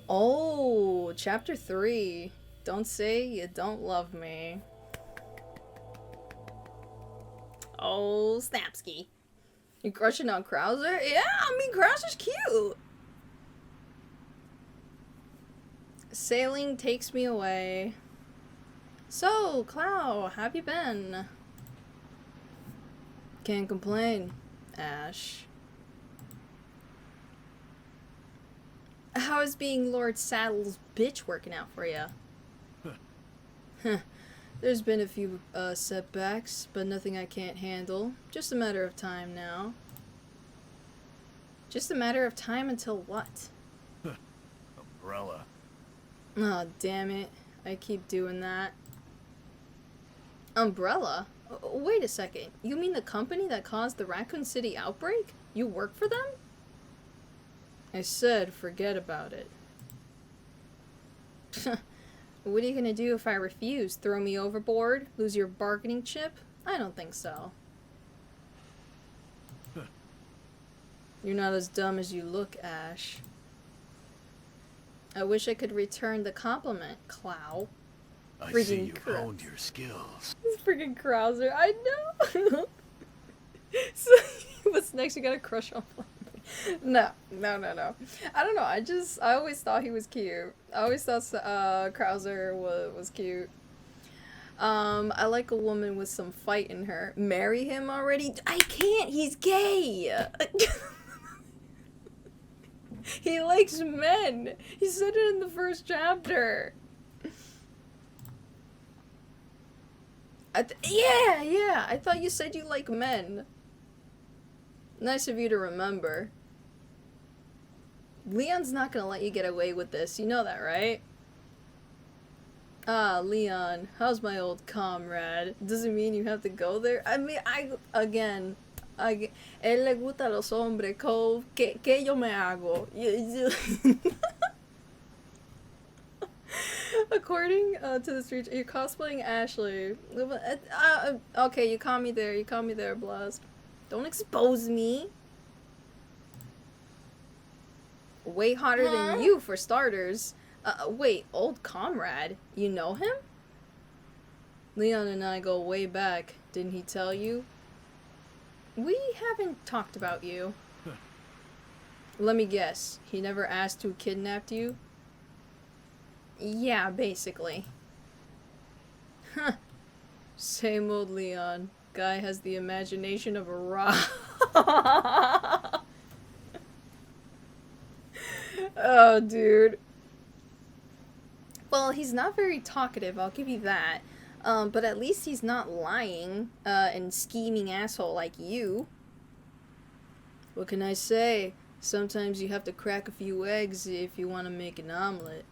Oh, chapter 3. Don't say you don't love me. Oh, Snapsky. You crushing on Krauser? Yeah, I mean, Krauser's cute. Sailing takes me away. So, Clow, have you been? Can't complain, Ash. How is being Lord Saddle's bitch working out for you? Huh. There's been a few setbacks, but nothing I can't handle. Just a matter of time now. Just a matter of time until what? Umbrella. Oh, damn it. I keep doing that. Umbrella? Wait a second. You mean the company that caused the Raccoon City outbreak? You work for them? I said forget about it. What are you gonna do if I refuse? Throw me overboard? Lose your bargaining chip? I don't think so. You're not as dumb as you look, Ash. I wish I could return the compliment, Clow. I Freaking see you've honed your skills. This freaking Krauser, I know! So, what's next? You got a crush on Flammy? No. I don't know, I always thought he was cute. I always thought Krauser was cute. I like a woman with some fight in her. Marry him already? I can't, he's gay! He likes men! He said it in the first chapter! Yeah, I thought you said you like men. Nice of you to remember. Leon's not gonna let you get away with this, you know that, right? Ah, Leon, how's my old comrade? Doesn't mean you have to go there. I mean, él le gusta a los hombres, Cove. ¿Qué yo me hago? According to the street, you're cosplaying Ashely. Okay, you caught me there, Blast. Don't expose me. Way hotter than you, for starters. Wait, old comrade? You know him? Leon and I go way back. Didn't he tell you? We haven't talked about you. Let me guess. He never asked who kidnapped you? Yeah, basically. Huh. Same old Leon. Guy has the imagination of a rock. Oh, dude. Well, he's not very talkative, I'll give you that. But at least he's not lying, and scheming asshole like you. What can I say? Sometimes you have to crack a few eggs if you want to make an omelet.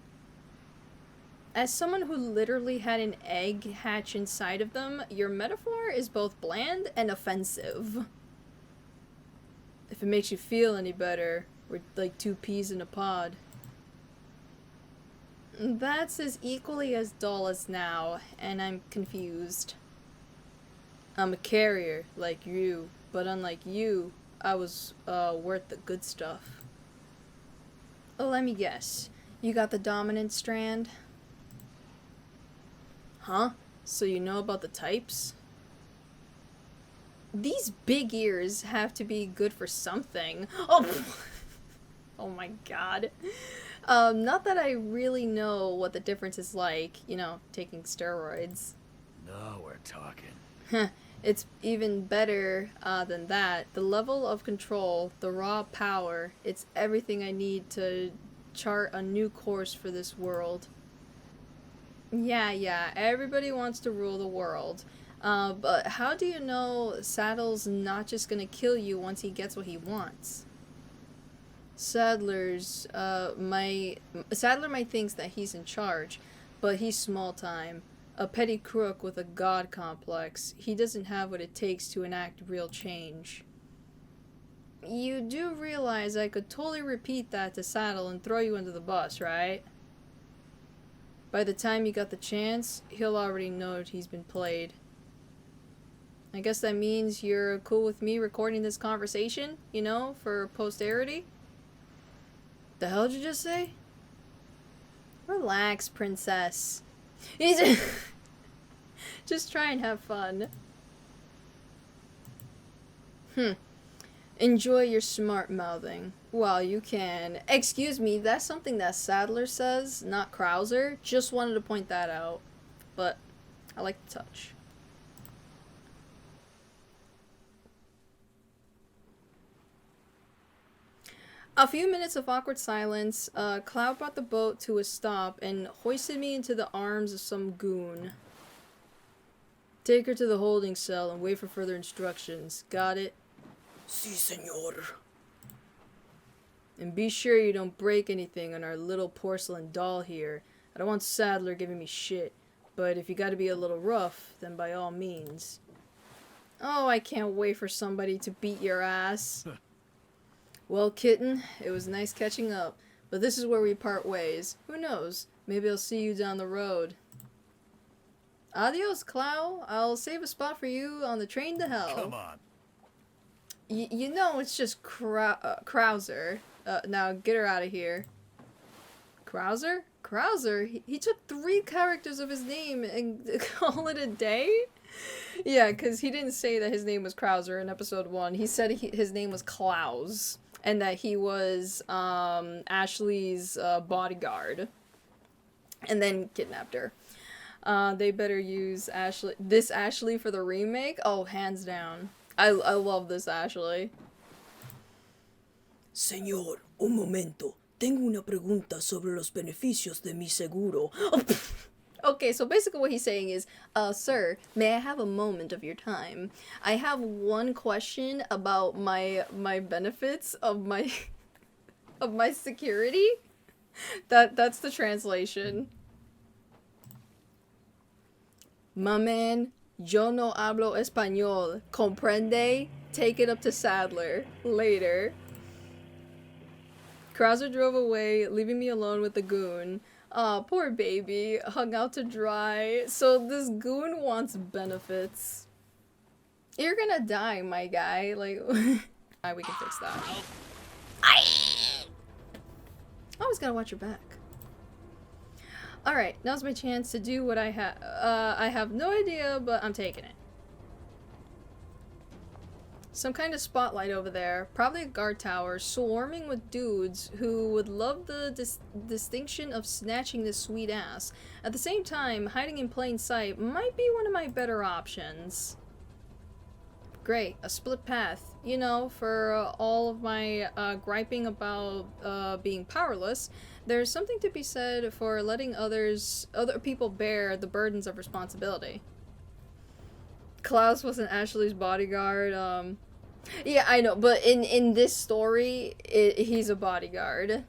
As someone who literally had an egg hatch inside of them, your metaphor is both bland and offensive. If it makes you feel any better, we're like two peas in a pod. That's as equally as dull as now, and I'm confused. I'm a carrier, like you, but unlike you, I was, worth the good stuff. Oh, let me guess. You got the dominant strand? Huh? So you know about the types? These big ears have to be good for something. Oh, oh my god. Not that I really know what the difference is like, you know, taking steroids. No, we're talking. It's even better than that. The level of control, the raw power, it's everything I need to chart a new course for this world. Yeah, everybody wants to rule the world. But how do you know Saddle's not just gonna kill you once he gets what he wants? Sadler might think that he's in charge, but he's small time. A petty crook with a god complex. He doesn't have what it takes to enact real change. You do realize I could totally repeat that to Saddle and throw you under the bus, right? By the time you got the chance, he'll already know he's been played. I guess that means you're cool with me recording this conversation, you know, for posterity? The hell did you just say? Relax, princess. He's just try and have fun. Enjoy your smart mouthing while you can. Excuse me, that's something that Sadler says, not Krauser. Just wanted to point that out. But I like the touch. A few minutes of awkward silence. Cloud brought the boat to a stop and hoisted me into the arms of some goon. Take her to the holding cell and wait for further instructions. Got it? Si, senor. And be sure you don't break anything on our little porcelain doll here. I don't want Sadler giving me shit. But if you gotta be a little rough, then by all means. Oh, I can't wait for somebody to beat your ass. Well, kitten, it was nice catching up, but this is where we part ways. Who knows? Maybe I'll see you down the road. Adios, Clow. I'll save a spot for you on the train to hell. Come on. You know it's just Krauser. Now get her out of here. Krauser? Krauser? He took 3 characters of his name and call it a day? Yeah, because he didn't say that his name was Krauser in episode 1. He said his name was Klaus. And that he was Ashely's bodyguard. And then kidnapped her. They better use this Ashely for the remake? Oh, hands down. I love this Ashely. Señor, un momento. Tengo una pregunta sobre los beneficios de mi seguro. Okay, so basically what he's saying is, sir, may I have a moment of your time? I have one question about my benefits of my of my security. That's the translation. My man, yo no hablo español. Comprende? Take it up to Sadler. Later. Krauser drove away, leaving me alone with the goon. Aw, poor baby. Hung out to dry. So this goon wants benefits. You're gonna die, my guy. Like, we can fix that. Always gotta watch your back. Alright, now's my chance to do what I have. I have no idea, but I'm taking it. Some kind of spotlight over there, probably a guard tower, swarming with dudes who would love the distinction of snatching this sweet ass. At the same time, hiding in plain sight might be one of my better options. Great, a split path. You know, for all of my griping about being powerless, there's something to be said for letting other people bear the burdens of responsibility. Klaus wasn't Ashely's bodyguard. Yeah, I know, but in this story, he's a bodyguard.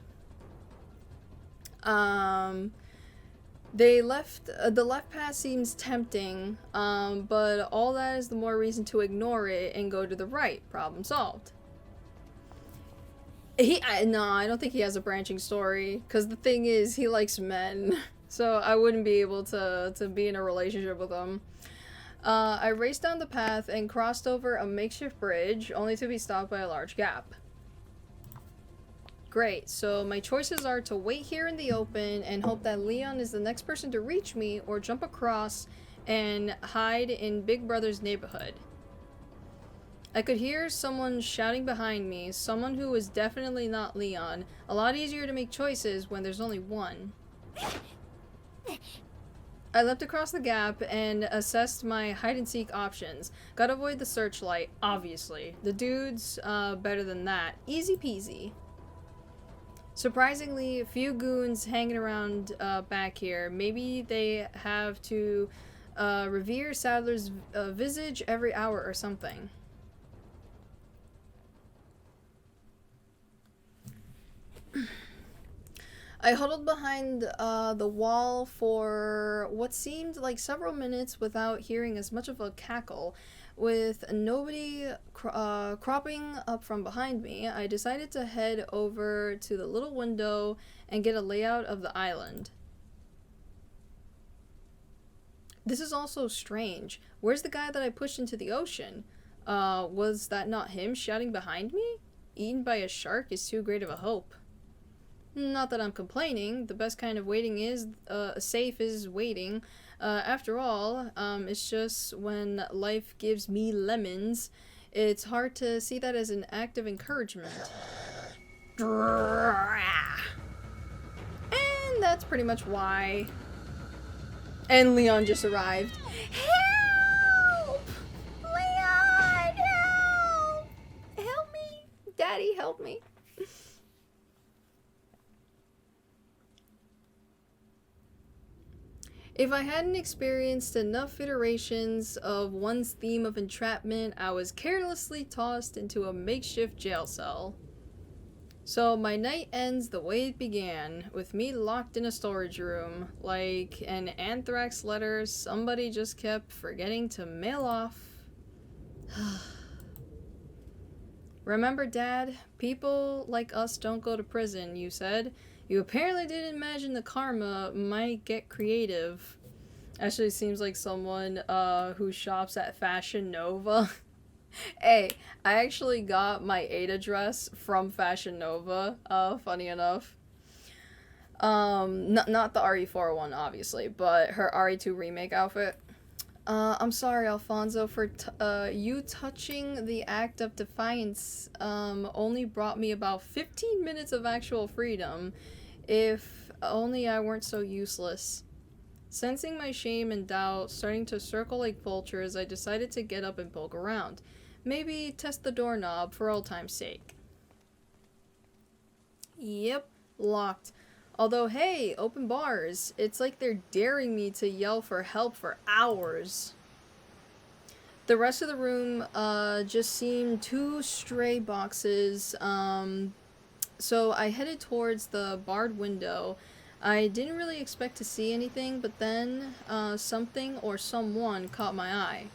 They left, the left path seems tempting, but all that is the more reason to ignore it and go to the right. Problem solved. No, I don't think he has a branching story, because the thing is, he likes men, so I wouldn't be able to be in a relationship with him. I raced down the path and crossed over a makeshift bridge, only to be stopped by a large gap. Great, so my choices are to wait here in the open and hope that Leon is the next person to reach me, or jump across and hide in Big Brother's neighborhood. I could hear someone shouting behind me, someone who was definitely not Leon. A lot easier to make choices when there's only one. I leapt across the gap and assessed my hide-and-seek options. Gotta avoid the searchlight, obviously. The dude's better than that. Easy peasy. Surprisingly, a few goons hanging around back here. Maybe they have to revere Sadler's visage every hour or something. I huddled behind the wall for what seemed like several minutes without hearing as much of a cackle. With nobody cropping up from behind me, I decided to head over to the little window and get a layout of the island. This is also strange. Where's the guy that I pushed into the ocean? Was that not him shouting behind me? Eaten by a shark is too great of a hope. Not that I'm complaining. The best kind of waiting is safe is waiting. After all, it's just when life gives me lemons, it's hard to see that as an act of encouragement. And that's pretty much why. And Leon just arrived. Help! Leon, help! Help me! Daddy, help me. If I hadn't experienced enough iterations of one's theme of entrapment, I was carelessly tossed into a makeshift jail cell. So my night ends the way it began, with me locked in a storage room, like an anthrax letter somebody just kept forgetting to mail off. Remember, Dad? People like us don't go to prison, you said. You apparently didn't imagine the karma might get creative. Ashely seems like someone who shops at Fashion Nova. Hey, I actually got my Ada dress from Fashion Nova, funny enough. Not the RE4 one, obviously, but her RE2 remake outfit. I'm sorry, Alfonso, for you touching the act of defiance only brought me about 15 minutes of actual freedom. If only I weren't so useless. Sensing my shame and doubt starting to circle like vultures, I decided to get up and poke around. Maybe test the doorknob for old time's sake. Yep, locked. Although, hey, open bars. It's like they're daring me to yell for help for hours. The rest of the room just seemed two stray boxes. So I headed towards the barred window. I didn't really expect to see anything, but then something or someone caught my eye.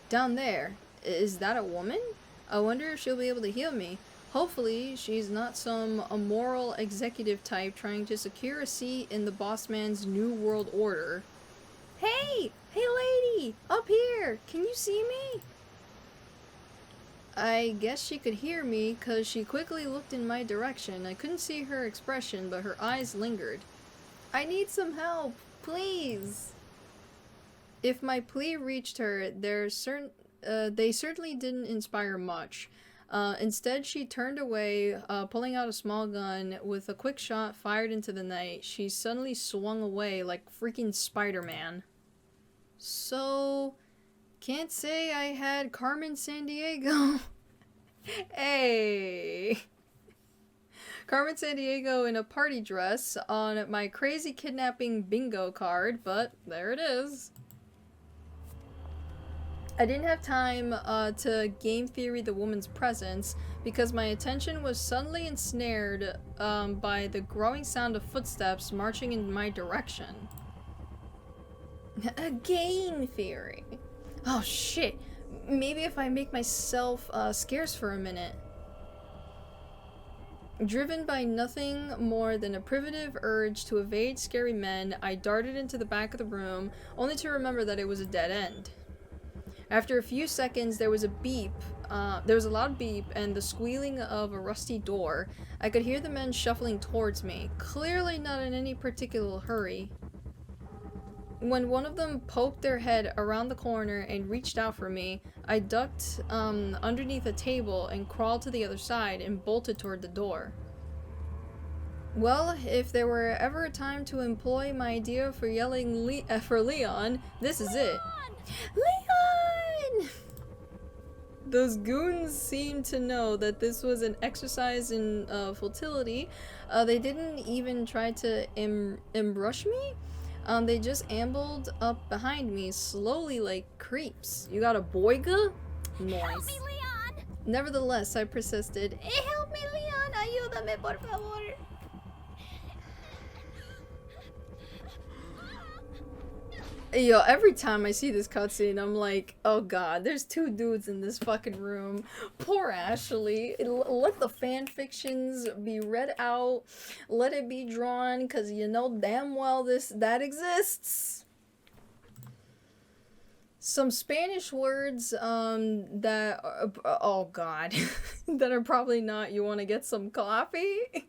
Down there. Is that a woman? I wonder if she'll be able to heal me. Hopefully, she's not some immoral executive type trying to secure a seat in the boss man's new world order. Hey! Hey lady! Up here! Can you see me? I guess she could hear me, cause she quickly looked in my direction. I couldn't see her expression, but her eyes lingered. I need some help, please! If my plea reached her, they certainly didn't inspire much. Instead, she turned away, pulling out a small gun. With a quick shot fired into the night, she suddenly swung away like freaking Spider-Man. So, can't say I had Carmen Sandiego. Hey! Carmen Sandiego in a party dress on my crazy kidnapping bingo card, but there it is. I didn't have time to game theory the woman's presence because my attention was suddenly ensnared by the growing sound of footsteps marching in my direction. A game theory. Oh shit. Maybe if I make myself scarce for a minute. Driven by nothing more than a primitive urge to evade scary men, I darted into the back of the room, only to remember that it was a dead end. After a few seconds, there was a beep. There was a loud beep and the squealing of a rusty door. I could hear the men shuffling towards me, clearly not in any particular hurry. When one of them poked their head around the corner and reached out for me, I ducked underneath a table and crawled to the other side and bolted toward the door. Well, if there were ever a time to employ my idea for yelling for Leon, this is it. Leon! Those goons seemed to know that this was an exercise in futility. They didn't even try to embrush me. They just ambled up behind me, slowly like creeps. You got a boyga? Nice. Help me, Leon! Nevertheless, I persisted. Help me, Leon! Ayúdame, por favor! Yo, every time I see this cutscene, I'm like, oh god, there's two dudes in this fucking room. Poor Ashely. Let the fan fictions be read out. Let it be drawn, because you know damn well that exists. Some Spanish words, that are, oh god, that are probably not, you want to get some coffee?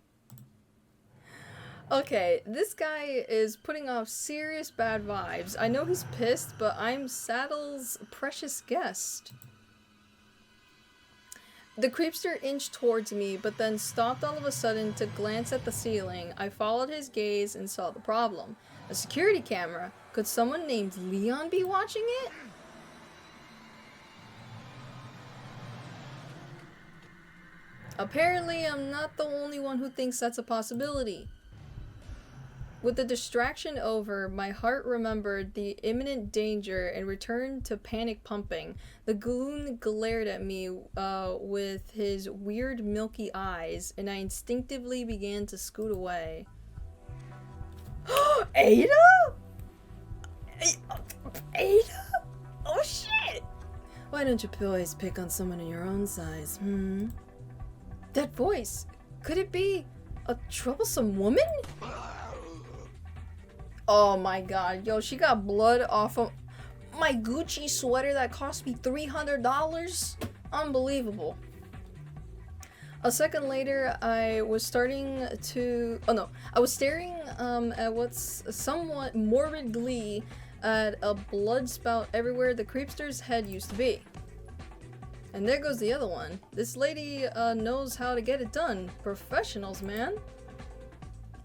Okay, this guy is putting off serious bad vibes. I know he's pissed, but I'm Saddle's precious guest. The creepster inched towards me, but then stopped all of a sudden to glance at the ceiling. I followed his gaze and saw the problem. A security camera. Could someone named Leon be watching it? Apparently, I'm not the only one who thinks that's a possibility. With the distraction over, my heart remembered the imminent danger and returned to panic pumping. The goon glared at me with his weird milky eyes, and I instinctively began to scoot away. Ada? Ada? Oh shit! Why don't you boys pick on someone in your own size, That voice, could it be a troublesome woman? Oh my god, yo, she got blood off of my Gucci sweater that cost me $300? Unbelievable. A second later, I was staring at what's somewhat morbid glee at a blood spout everywhere the creepster's head used to be. And there goes the other one. This lady knows how to get it done. Professionals, man.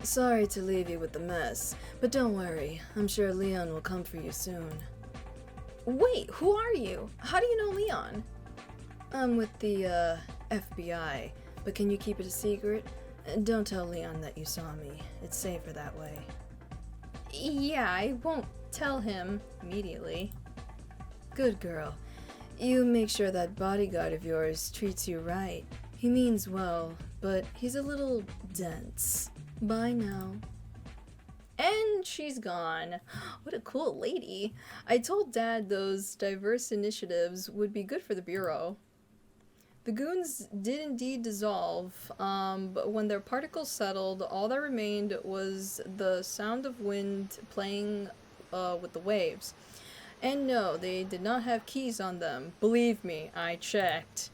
Sorry to leave you with the mess, but don't worry. I'm sure Leon will come for you soon. Wait, who are you? How do you know Leon? I'm with the FBI, but can you keep it a secret? Don't tell Leon that you saw me. It's safer that way. Yeah, I won't tell him immediately. Good girl. You make sure that bodyguard of yours treats you right. He means well, but he's a little dense. Bye now. And she's gone. What a cool lady. I told Dad those diverse initiatives would be good for the Bureau. The goons did indeed dissolve, but when their particles settled, all that remained was the sound of wind playing with the waves. And no, they did not have keys on them. Believe me, I checked.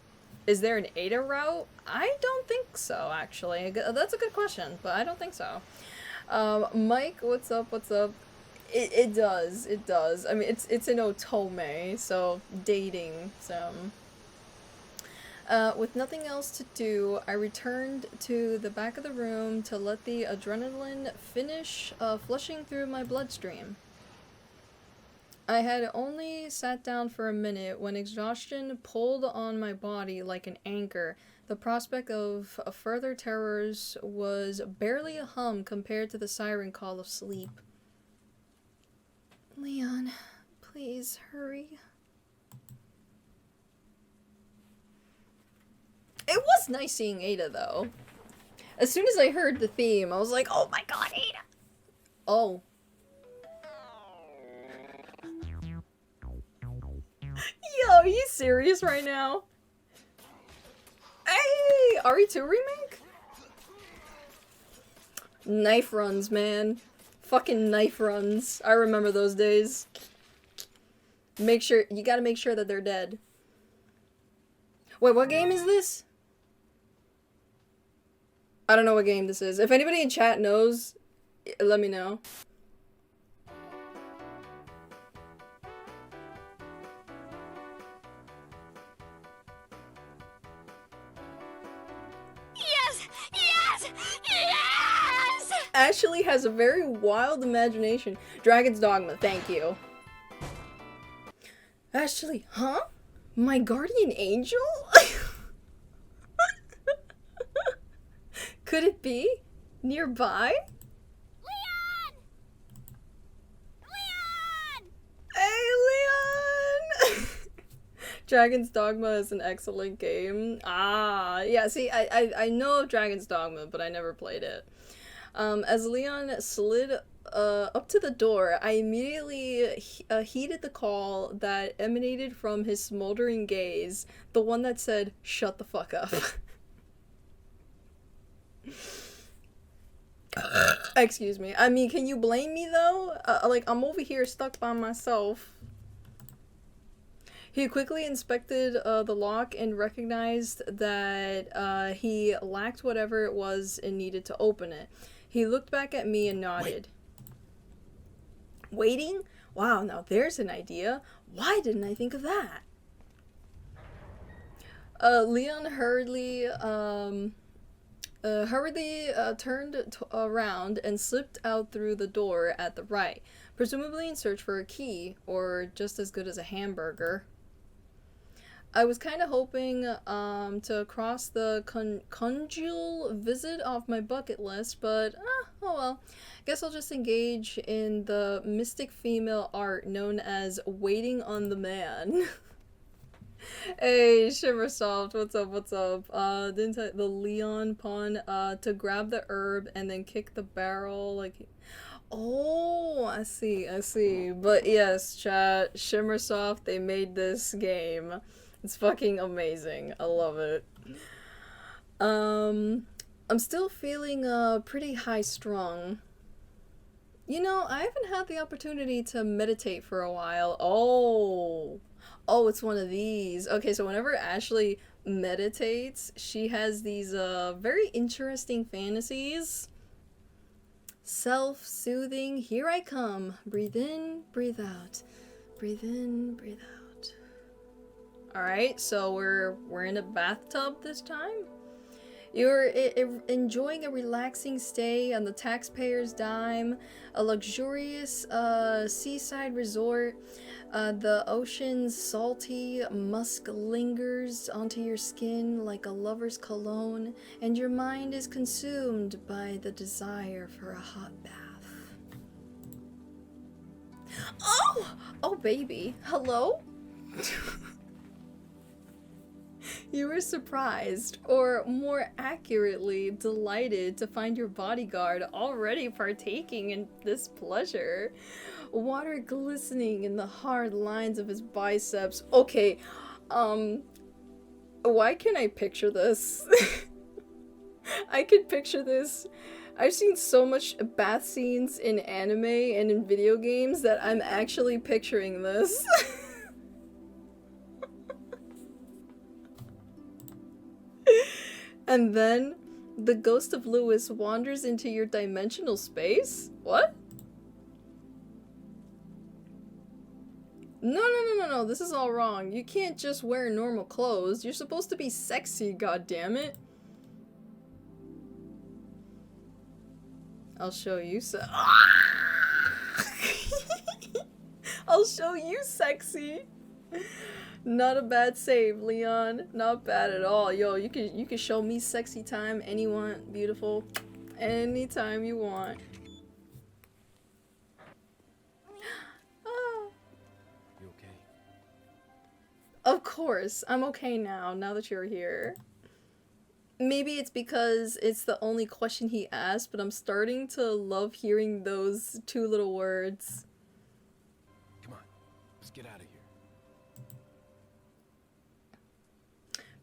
Is there an Ada route? I don't think so, actually. That's a good question, but I don't think so. Mike, what's up, what's up? It does. I mean, it's an otome, so dating, so... with nothing else to do, I returned to the back of the room to let the adrenaline finish flushing through my bloodstream. I had only sat down for a minute when exhaustion pulled on my body like an anchor. The prospect of further terrors was barely a hum compared to the siren call of sleep. Leon, please hurry. It was nice seeing Ada, though. As soon as I heard the theme, I was like, oh my god, Ada! Oh. Yo, are you serious right now? Hey! RE2 remake? Knife runs, man. Fucking knife runs. I remember those days. You gotta make sure that they're dead. Wait, what game is this? I don't know what game this is. If anybody in chat knows, let me know. Yes! Ashely has a very wild imagination. Dragon's Dogma, thank you. Ashely, huh? My guardian angel? Could it be? Nearby? Leon! Leon! Hey, Leon! Dragon's Dogma is an excellent game. Ah, yeah, see, I know of Dragon's Dogma, but I never played it. As Leon slid up to the door, I immediately heeded the call that emanated from his smoldering gaze, the one that said, "Shut the fuck up." Excuse me. I mean, can you blame me, though? Like, I'm over here stuck by myself. He quickly inspected the lock and recognized that he lacked whatever it was and needed to open it. He looked back at me and nodded. Waiting? Wow, now there's an idea. Why didn't I think of that? Leon hurriedly turned around and slipped out through the door at the right, presumably in search for a key, or just as good as a hamburger. I was kind of hoping to cross the conjugal visit off my bucket list, but oh well. Guess I'll just engage in the mystic female art known as waiting on the man. Hey, shimmersoft, what's up, what's up? Didn't the Leon pun, to grab the herb and then kick the barrel, like... Oh, I see. But yes, chat, shimmersoft, they made this game. It's fucking amazing. I love it. I'm still feeling, pretty high-strung. You know, I haven't had the opportunity to meditate for a while. Oh, it's one of these. Okay, so whenever Ashely meditates, she has these very interesting fantasies. Self-soothing, here I come. Breathe in, breathe out. Breathe in, breathe out. Alright, so we're in a bathtub this time. You're enjoying a relaxing stay on the taxpayer's dime, a luxurious seaside resort. The ocean's salty musk lingers onto your skin like a lover's cologne, and your mind is consumed by the desire for a hot bath. Oh baby, hello? You were surprised, or more accurately, delighted to find your bodyguard already partaking in this pleasure. Water glistening in the hard lines of his biceps. Okay, why can't I picture this? I could picture this. I've seen so much bath scenes in anime and in video games that I'm actually picturing this. And then, the ghost of Lewis wanders into your dimensional space? What? No, this is all wrong. You can't just wear normal clothes. You're supposed to be sexy, goddammit. I'll show you I'll show you sexy. Not a bad save, Leon. Not bad at all. Yo, you can show me sexy time anyone, beautiful, anytime you want. You okay? Of course, I'm okay now that you're here. Maybe it's because it's the only question he asked, but I'm starting to love hearing those two little words. Come on, let's get out of here.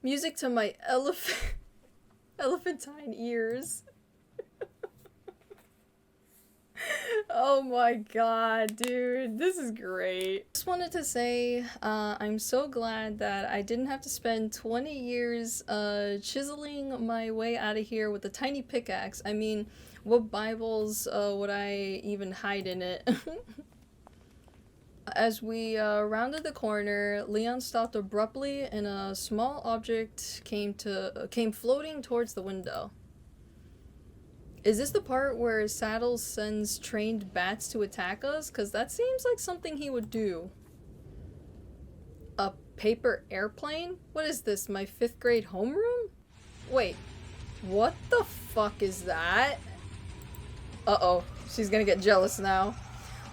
Music to my elephantine ears. Oh my god, dude, this is great. Just wanted to say, I'm so glad that I didn't have to spend 20 years chiseling my way out of here with a tiny pickaxe. I mean, what Bibles would I even hide in it? As we rounded the corner, Leon stopped abruptly and a small object came floating towards the window. Is this the part where Saddles sends trained bats to attack us? Because that seems like something he would do. A paper airplane? What is this, my 5th grade homeroom? Wait, what the fuck is that? Uh-oh, she's gonna get jealous now.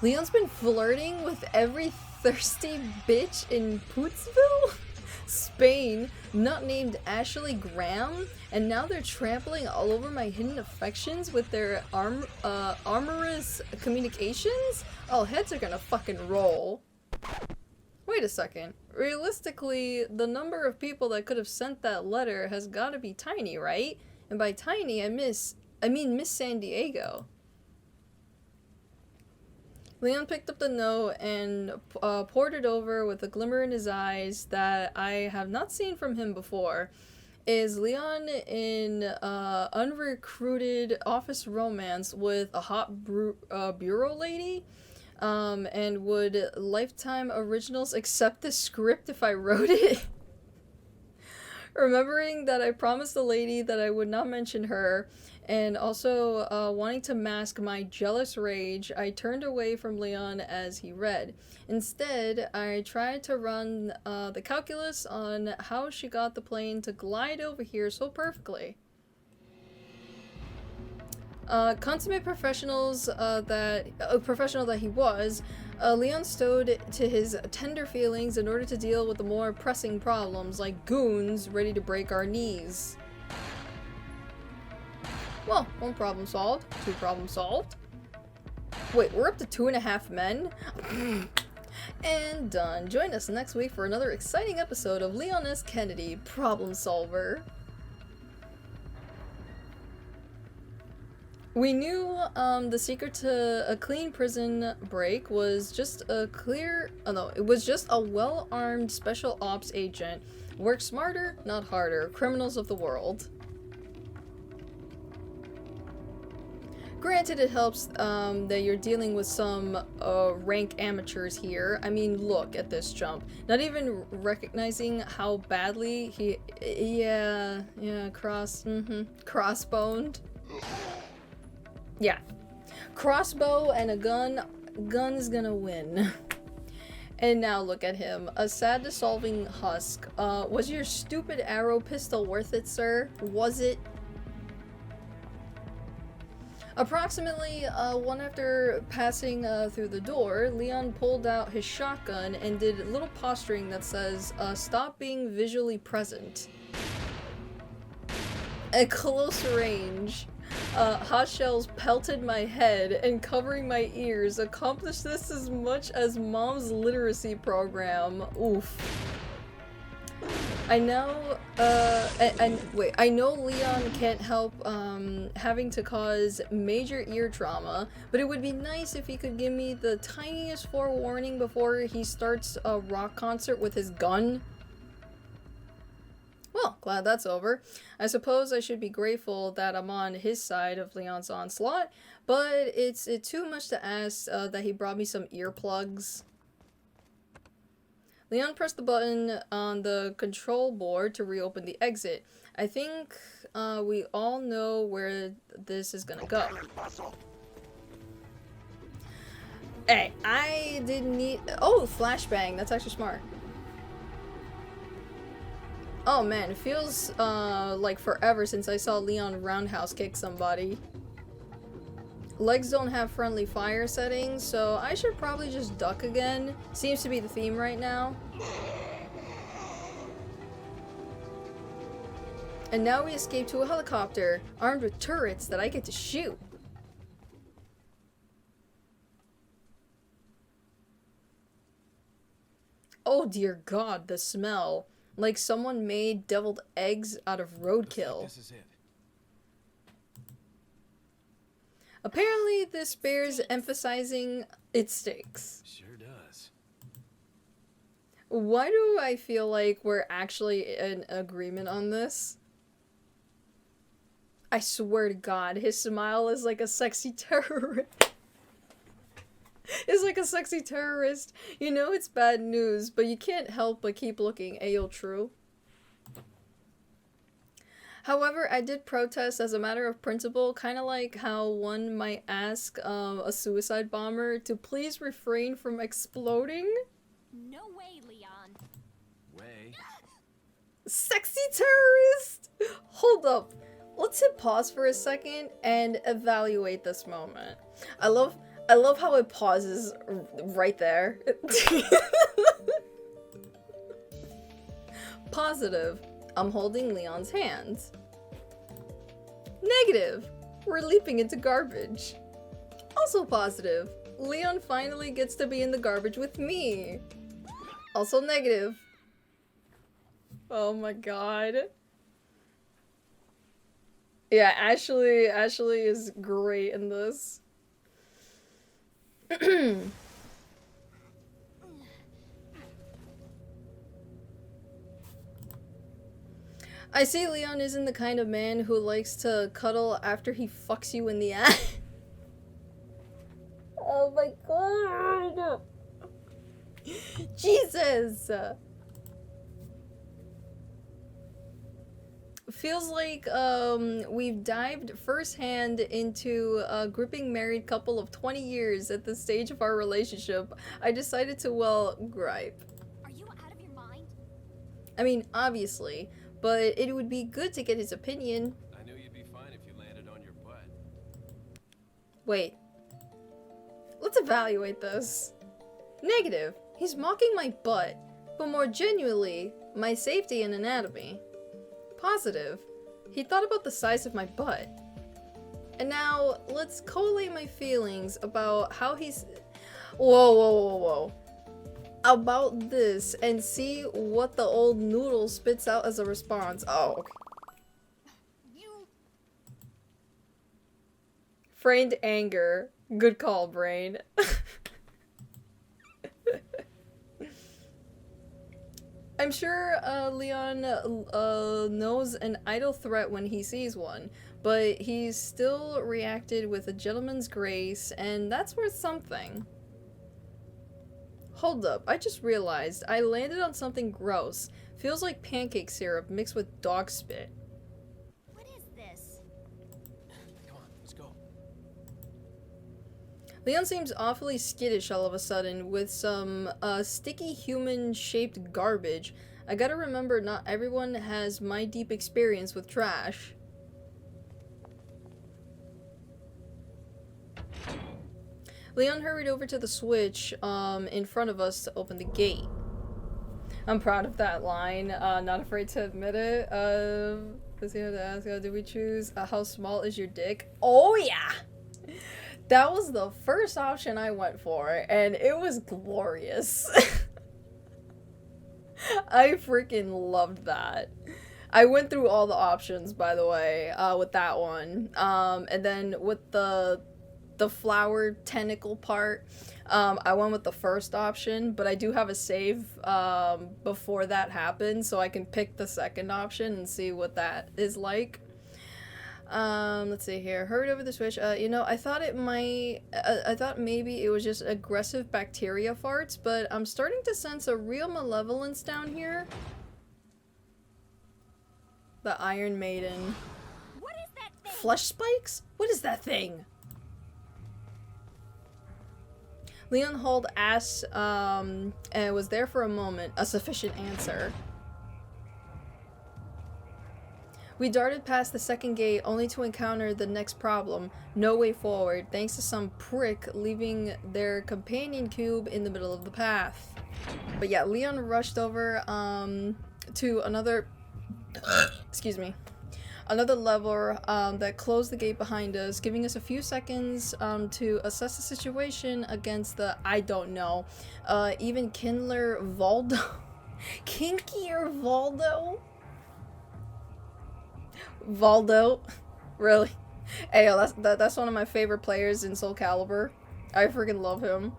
Leon's been flirting with every thirsty bitch in Pootsville? Spain, not named Ashely Graham, and now they're trampling all over my hidden affections with their amorous communications? Oh, heads are gonna fucking roll. Wait a second. Realistically, the number of people that could have sent that letter has gotta be tiny, right? And by tiny, I mean Miss San Diego. Leon picked up the note and poured it over with a glimmer in his eyes that I have not seen from him before. Is Leon in unrecruited office romance with a hot bureau lady? And would Lifetime Originals accept the script if I wrote it? Remembering that I promised the lady that I would not mention her, and also wanting to mask my jealous rage, I turned away from Leon as he read. Instead, I tried to run the calculus on how she got the plane to glide over here so perfectly. Consummate professional that he was, Leon stowed to his tender feelings in order to deal with the more pressing problems, like goons ready to break our knees. Well, one problem solved, two problems solved. Wait, we're up to 2.5 men? And done. Join us next week for another exciting episode of Leon S. Kennedy, Problem Solver. We knew the secret to a clean prison break was just it was just a well-armed special ops agent. Work smarter, not harder. Criminals of the world. Granted, it helps that you're dealing with some rank amateurs here. I mean, look at this jump. Not even recognizing how badly he... Yeah, crossboned. Yeah. Crossbow and a gun. Gun's gonna win. And now look at him. A sad dissolving husk. Was your stupid arrow pistol worth it, sir? Was it? Approximately one after passing through the door, Leon pulled out his shotgun and did a little posturing that says, stop being visually present. At close range, hot shells pelted my head and covering my ears accomplished this as much as mom's literacy program. Oof. I know, I know Leon can't help, having to cause major ear trauma, but it would be nice if he could give me the tiniest forewarning before he starts a rock concert with his gun. Well, glad that's over. I suppose I should be grateful that I'm on his side of Leon's onslaught, but it's too much to ask, that he brought me some earplugs. Leon pressed the button on the control board to reopen the exit. I think we all know where this is gonna go. Hey, I didn't need... Oh, flashbang. That's actually smart. Oh man, it feels like forever since I saw Leon roundhouse kick somebody. Legs don't have friendly fire settings, so I should probably just duck again. Seems to be the theme right now. And now we escape to a helicopter, armed with turrets that I get to shoot. Oh dear god, the smell. Like someone made deviled eggs out of roadkill. This is it. Apparently, this bears emphasizing its stakes. Sure does. Why do I feel like we're actually in agreement on this? I swear to God, his smile is like a sexy terrorist. It's like a sexy terrorist. You know it's bad news, but you can't help but keep looking. Ayo, true. However, I did protest as a matter of principle, kind of like how one might ask a suicide bomber to please refrain from exploding. No way, Leon. Way. Sexy terrorist! Hold up. Let's hit pause for a second and evaluate this moment. I love how it pauses right there. Positive. I'm holding Leon's hands. Negative. We're leaping into garbage. Also positive. Leon finally gets to be in the garbage with me. Also negative. Oh my god. Yeah, Ashely is great in this. I see Leon isn't the kind of man who likes to cuddle after he fucks you in the ass. Oh my god! Jesus! Feels like we've dived firsthand into a gripping married couple of 20 years at the stage of our relationship. I decided to, well, gripe. Are you out of your mind? I mean, obviously, but it would be good to get his opinion. I knew you'd be fine if you landed on your butt. Wait. Let's evaluate this. Negative. He's mocking my butt, but more genuinely, my safety and anatomy. Positive. He thought about the size of my butt. And now, let's collate my feelings about how he's... Whoa, whoa, whoa, whoa. About this and see what the old noodle spits out as a response. Oh, okay. You... Framed anger. Good call, brain. I'm sure Leon knows an idle threat when he sees one, but he's still reacted with a gentleman's grace, and that's worth something. Hold up, I just realized I landed on something gross. Feels like pancake syrup mixed with dog spit. What is this? Come on, let's go. Leon seems awfully skittish all of a sudden with some sticky human-shaped garbage. I gotta remember not everyone has my deep experience with trash. Leon hurried over to the switch in front of us to open the gate. I'm proud of that line, not afraid to admit it. Let's see how to ask, did we choose how small is your dick? Oh yeah! That was the first option I went for, and it was glorious. I freaking loved that. I went through all the options, by the way, with that one. And then with the flower tentacle part, I went with the first option, but I do have a save before that happens, so I can pick the second option and see what that is like. Let's see here. Hurried over the switch. You know, I thought it might... I thought maybe it was just aggressive bacteria farts, but I'm starting to sense a real malevolence down here. The Iron Maiden. What is that thing? Flesh spikes? What is that thing? Leon hauled ass, and was there for a moment. A sufficient answer. We darted past the second gate only to encounter the next problem. No way forward, thanks to some prick leaving their companion cube in the middle of the path. But yeah, Leon rushed over to another excuse me. Another lever that closed the gate behind us, giving us a few seconds to assess the situation against the I don't know. Even Kindler Valdo. Kinkier Valdo? Valdo, really? Hey, that's one of my favorite players in Soul Calibur. I freaking love him.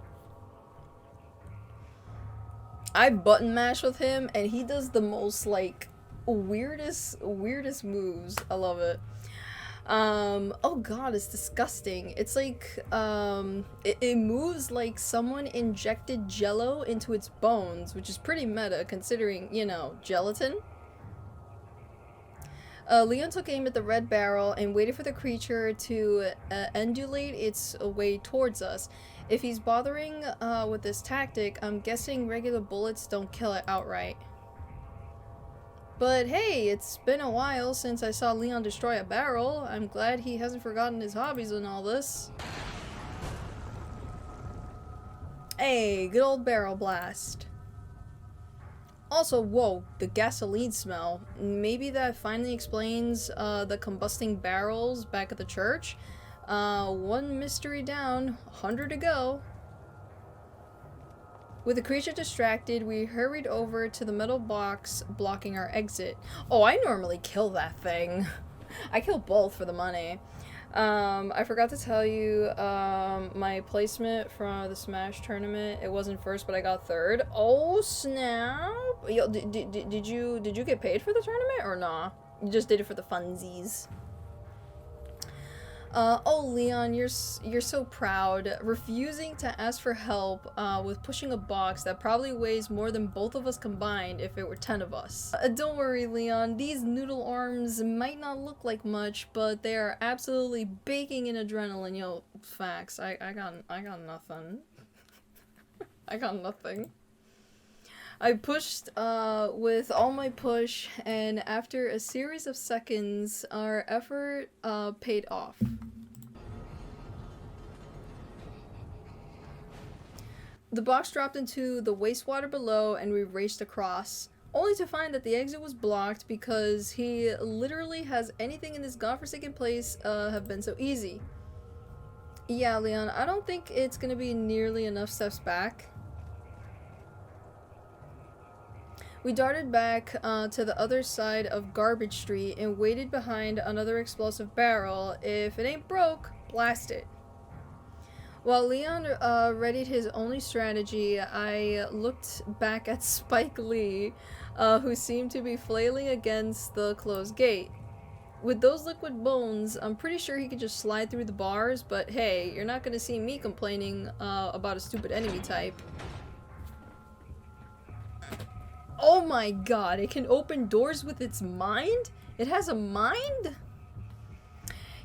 I button mash with him, and he does the most like weirdest moves. I love it. Oh god, it's disgusting. It's like it moves like someone injected jello into its bones, which is pretty meta considering, you know, gelatin. Leon took aim at the red barrel and waited for the creature to undulate its way towards us. If he's bothering with this tactic, I'm guessing regular bullets don't kill it outright. But hey, it's been a while since I saw Leon destroy a barrel. I'm glad he hasn't forgotten his hobbies in all this. Hey, good old barrel blast. Also, whoa, the gasoline smell. Maybe that finally explains the combusting barrels back at the church. One mystery down, 100 to go. With the creature distracted, we hurried over to the metal box blocking our exit. Oh, I normally kill that thing. I kill both for the money. I forgot to tell you my placement from the Smash tournament. It wasn't first, but I got third. Oh snap! Yo, did you get paid for the tournament or nah? You just did it for the funsies. Oh, Leon, you're so proud. Refusing to ask for help with pushing a box that probably weighs more than both of us combined if it were 10 of us. Don't worry, Leon. These noodle arms might not look like much, but they are absolutely baking in adrenaline. Yo, facts. I got nothing. I got nothing. I pushed with all my push, and after a series of seconds, our effort paid off. The box dropped into the wastewater below, and we raced across, only to find that the exit was blocked because he literally has anything in this godforsaken place have been so easy. Yeah, Leon, I don't think it's gonna be nearly enough steps back. We darted back to the other side of Garbage Street and waited behind another explosive barrel. If it ain't broke, blast it. While Leon readied his only strategy, I looked back at Spike Lee, who seemed to be flailing against the closed gate. With those liquid bones, I'm pretty sure he could just slide through the bars, but hey, you're not gonna see me complaining about a stupid enemy type. Oh my god, it can open doors with its mind? It has a mind?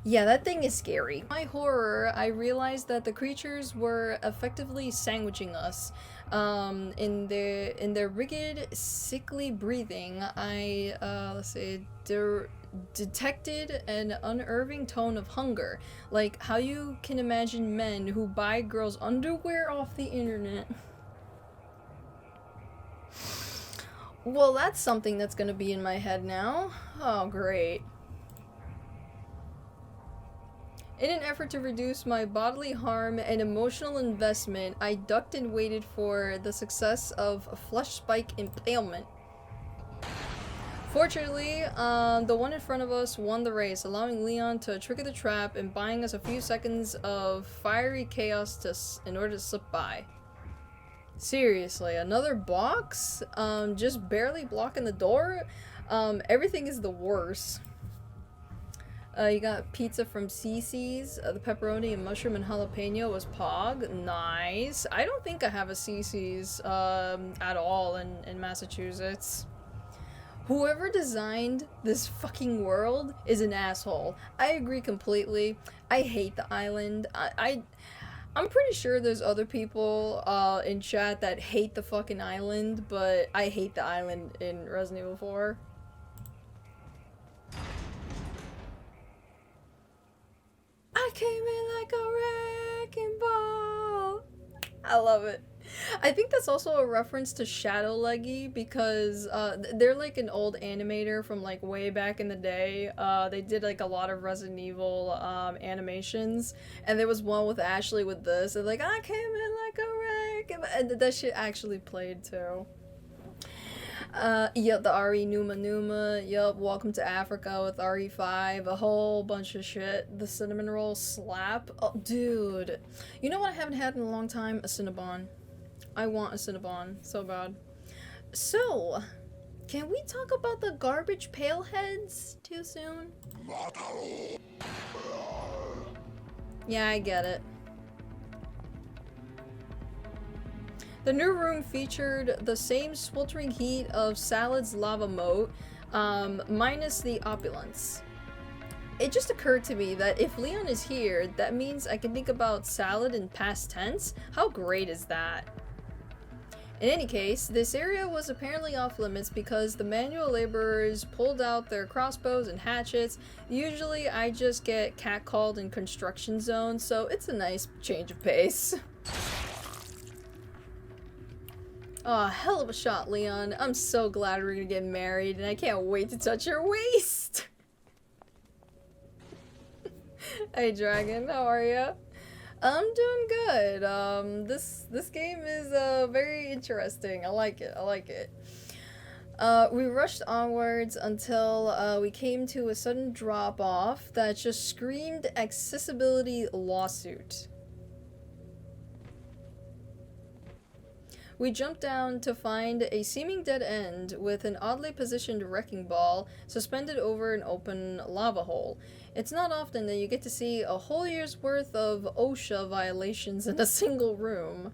Yeah, that thing is scary. My horror, I realized that the creatures were effectively sandwiching us. In their rigid, sickly breathing, I, let's see, detected an unnerving tone of hunger. Like how you can imagine men who buy girls' underwear off the internet. Well, that's something that's gonna be in my head now. Oh, great. In an effort to reduce my bodily harm and emotional investment, I ducked and waited for the success of a flesh spike impalement. Fortunately, the one in front of us won the race, allowing Leon to trigger the trap and buying us a few seconds of fiery chaos in order to slip by. Seriously, another box? Just barely blocking the door? Everything is the worst. You got pizza from Cece's. The pepperoni and mushroom and jalapeno was Pog. Nice. I don't think I have a Cece's at all in Massachusetts. Whoever designed this fucking world is an asshole. I agree completely. I hate the island. I'm pretty sure there's other people in chat that hate the fucking island, but I hate the island in Resident Evil 4. I came in like a wrecking ball. I love it. I think that's also a reference to Shadow Leggy because they're like an old animator from like way back in the day. They did like a lot of Resident Evil animations, and there was one with Ashely with this, and like I came in like a wreck, and that shit actually played too. Yep, the RE Numa Numa, yep, Welcome to Africa with RE5, a whole bunch of shit. The cinnamon roll slap. Oh, dude. You know what I haven't had in a long time? A Cinnabon. I want a Cinnabon so bad. So, can we talk about the garbage pail heads too soon? Yeah, I get it. The new room featured the same sweltering heat of Salad's lava moat, minus the opulence. It just occurred to me that if Leon is here, that means I can think about Salad in past tense. How great is that? In any case, this area was apparently off limits because the manual laborers pulled out their crossbows and hatchets. Usually I just get catcalled in construction zones, so it's a nice change of pace. Oh, hell of a shot, Leon. I'm so glad we're gonna get married, and I can't wait to touch your waist! Hey, Dragon, how are ya? I'm doing good. This game is, very interesting. I like it, I like it. We rushed onwards until, we came to a sudden drop-off that just screamed accessibility lawsuit. We jump down to find a seeming dead end with an oddly positioned wrecking ball suspended over an open lava hole. It's not often that you get to see a whole year's worth of OSHA violations in a single room.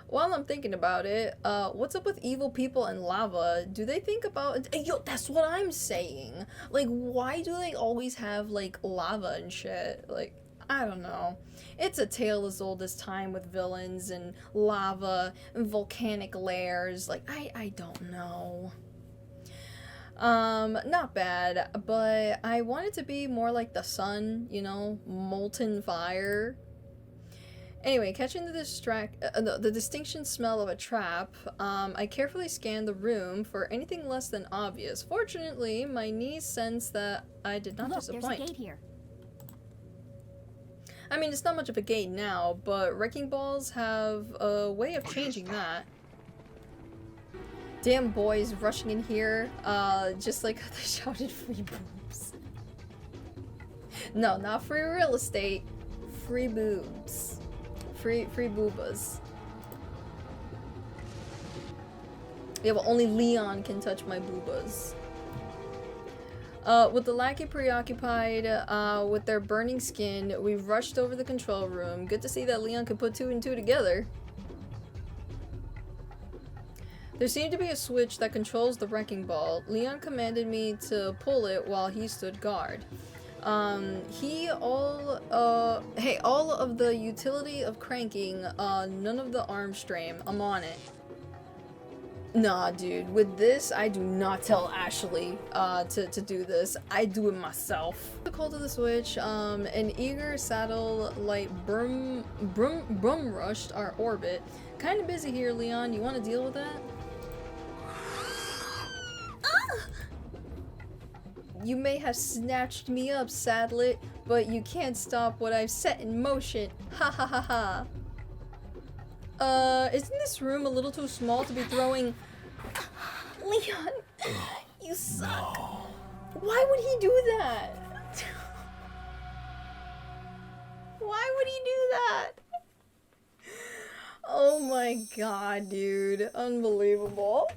While I'm thinking about it, what's up with evil people and lava? Do they think about... Yo, that's what I'm saying! Like, why do they always have, like, lava and shit? Like, I don't know. It's a tale as old as time with villains and lava and volcanic layers. Like, I don't know. Not bad, but I want it to be more like the sun, you know, molten fire. Anyway, catching the distinction smell of a trap, I carefully scanned the room for anything less than obvious. Fortunately, my niece sensed that I did not disappoint. There's a gate here. I mean, it's not much of a gate now, but wrecking balls have a way of changing that. Damn boys rushing in here, just like they shouted free boobs. No, not free real estate, free boobs. Free boobas. Yeah, but only Leon can touch my boobas. With the lackey preoccupied with their burning skin, we rushed over the control room. Good to see that Leon could put 2 and 2 together. There seemed to be a switch that controls the wrecking ball. Leon commanded me to pull it while he stood guard. All of the utility of cranking, none of the arm strain. I'm on it. Nah, dude, with this, I do not tell Ashely, to do this. I do it myself. The hold of the switch, an eager satellite brum rushed our orbit. Kinda busy here, Leon. You wanna deal with that? You may have snatched me up, Sadlet, but you can't stop what I've set in motion. Ha ha ha ha. Isn't this room a little too small to be throwing... Leon, you suck. No. Why would he do that? Why would he do that? Oh my god, dude. Unbelievable.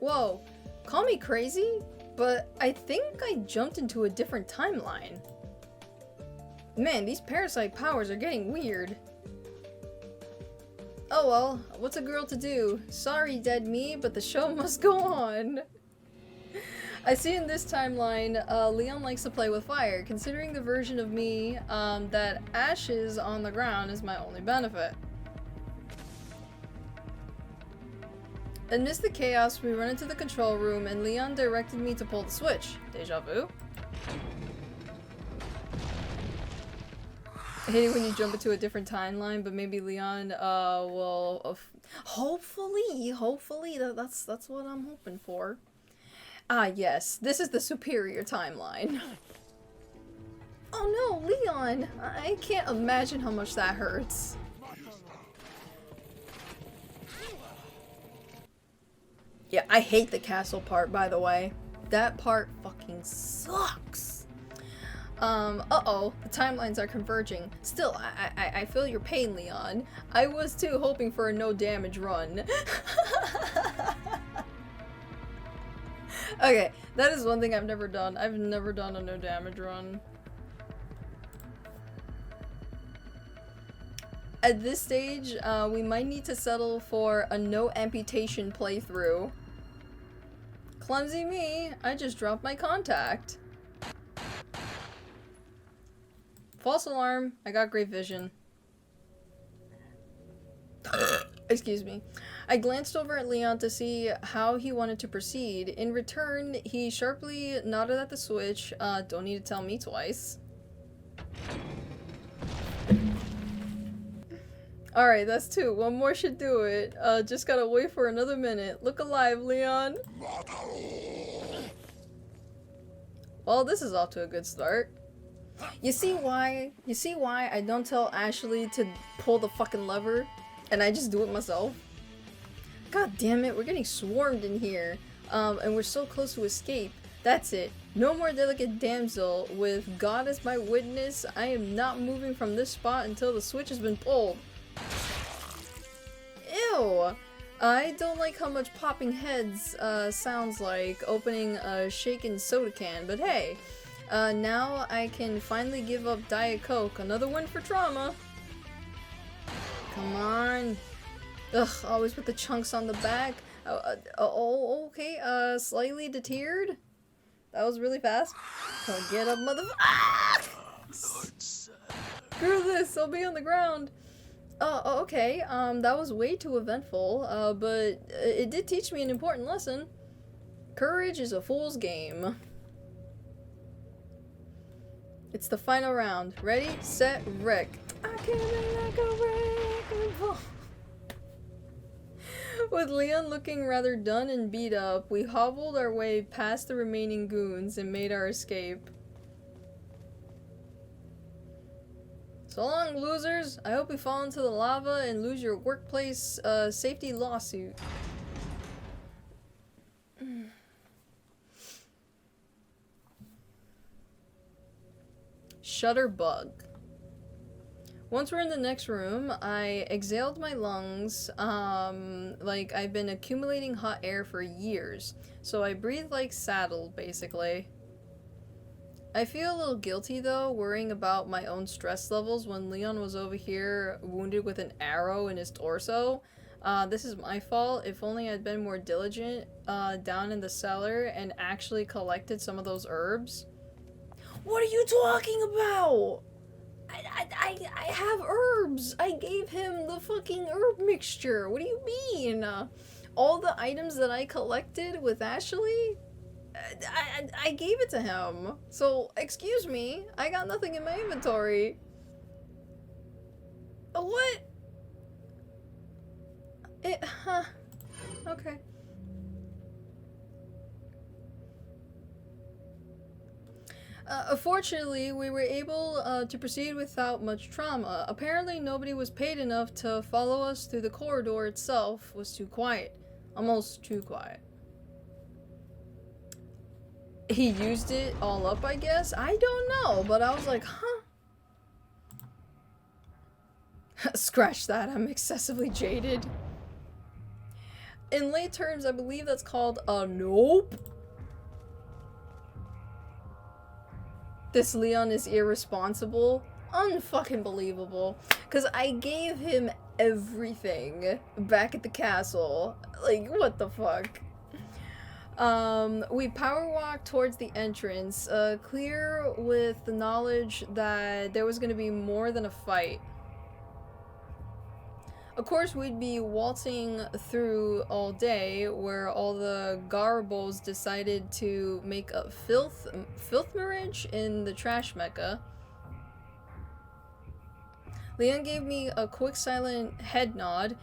Whoa, call me crazy, but I think I jumped into a different timeline. Man, these parasite powers are getting weird. Oh well, what's a girl to do? Sorry, dead me, but the show must go on. I see in this timeline, Leon likes to play with fire, considering the version of me that ashes on the ground is my only benefit. Amidst the chaos, we run into the control room and Leon directed me to pull the switch. Deja vu? I hate it when you jump into a different timeline, but maybe Leon will... hopefully, that's what I'm hoping for. Ah yes, this is the superior timeline. Oh no, Leon! I can't imagine how much that hurts. Yeah, I hate the castle part, by the way. That part fucking sucks. Uh-oh, the timelines are converging. Still, I feel your pain, Leon. I was too, hoping for a no damage run. Okay, that is one thing I've never done. I've never done a no damage run. At this stage, we might need to settle for a no amputation playthrough. Clumsy me, I just dropped my contact. False alarm, I got great vision. Excuse me. I glanced over at Leon to see how he wanted to proceed. In return, he sharply nodded at the switch. Don't need to tell me twice. Alright, that's 2. One more should do it. Just gotta wait for another minute. Look alive, Leon. Well, this is off to a good start. You see why I don't tell Ashely to pull the fucking lever and I just do it myself? God damn it, we're getting swarmed in here. And we're so close to escape. That's it. No more delicate damsel. With God as my witness, I am not moving from this spot until the switch has been pulled. Ew! I don't like how much popping heads sounds like opening a shaken soda can, but hey, now I can finally give up Diet Coke. Another win for trauma. Come on. Ugh, always with the chunks on the back. Okay, slightly deterred. That was really fast. Oh, get up, Ah! Screw this, I'll be on the ground. Okay, that was way too eventful, but it did teach me an important lesson. Courage is a fool's game. It's the final round. Ready, set, wreck. I came in like a wrecking ball. With Leon looking rather done and beat up, we hobbled our way past the remaining goons and made our escape. So long, losers. I hope you fall into the lava and lose your workplace safety lawsuit. Shutterbug. Once we're in the next room, I exhaled my lungs, like I've been accumulating hot air for years. So I breathe like saddle, basically. I feel a little guilty though, worrying about my own stress levels when Leon was over here wounded with an arrow in his torso. This is my fault. If only I'd been more diligent down in the cellar and actually collected some of those herbs. What are you talking about? I have herbs. I gave him the fucking herb mixture. What do you mean? All the items that I collected with Ashely? I gave it to him. So, excuse me. I got nothing in my inventory. What? Okay. Fortunately, we were able to proceed without much trauma. Apparently, nobody was paid enough to follow us through the corridor itself. Was too quiet. Almost too quiet. He used it all up, I guess? I don't know, but I was like, huh? Scratch that, I'm excessively jaded. In lay terms, I believe that's called a nope. This Leon is irresponsible. Unfucking believable. Because I gave him everything back at the castle. Like, what the fuck? We power walked towards the entrance, clear with the knowledge that there was going to be more than a fight. Of course, we'd be waltzing through all day, where all the garbos decided to make a filth marriage in the trash mecca. Leon gave me a quick silent head nod,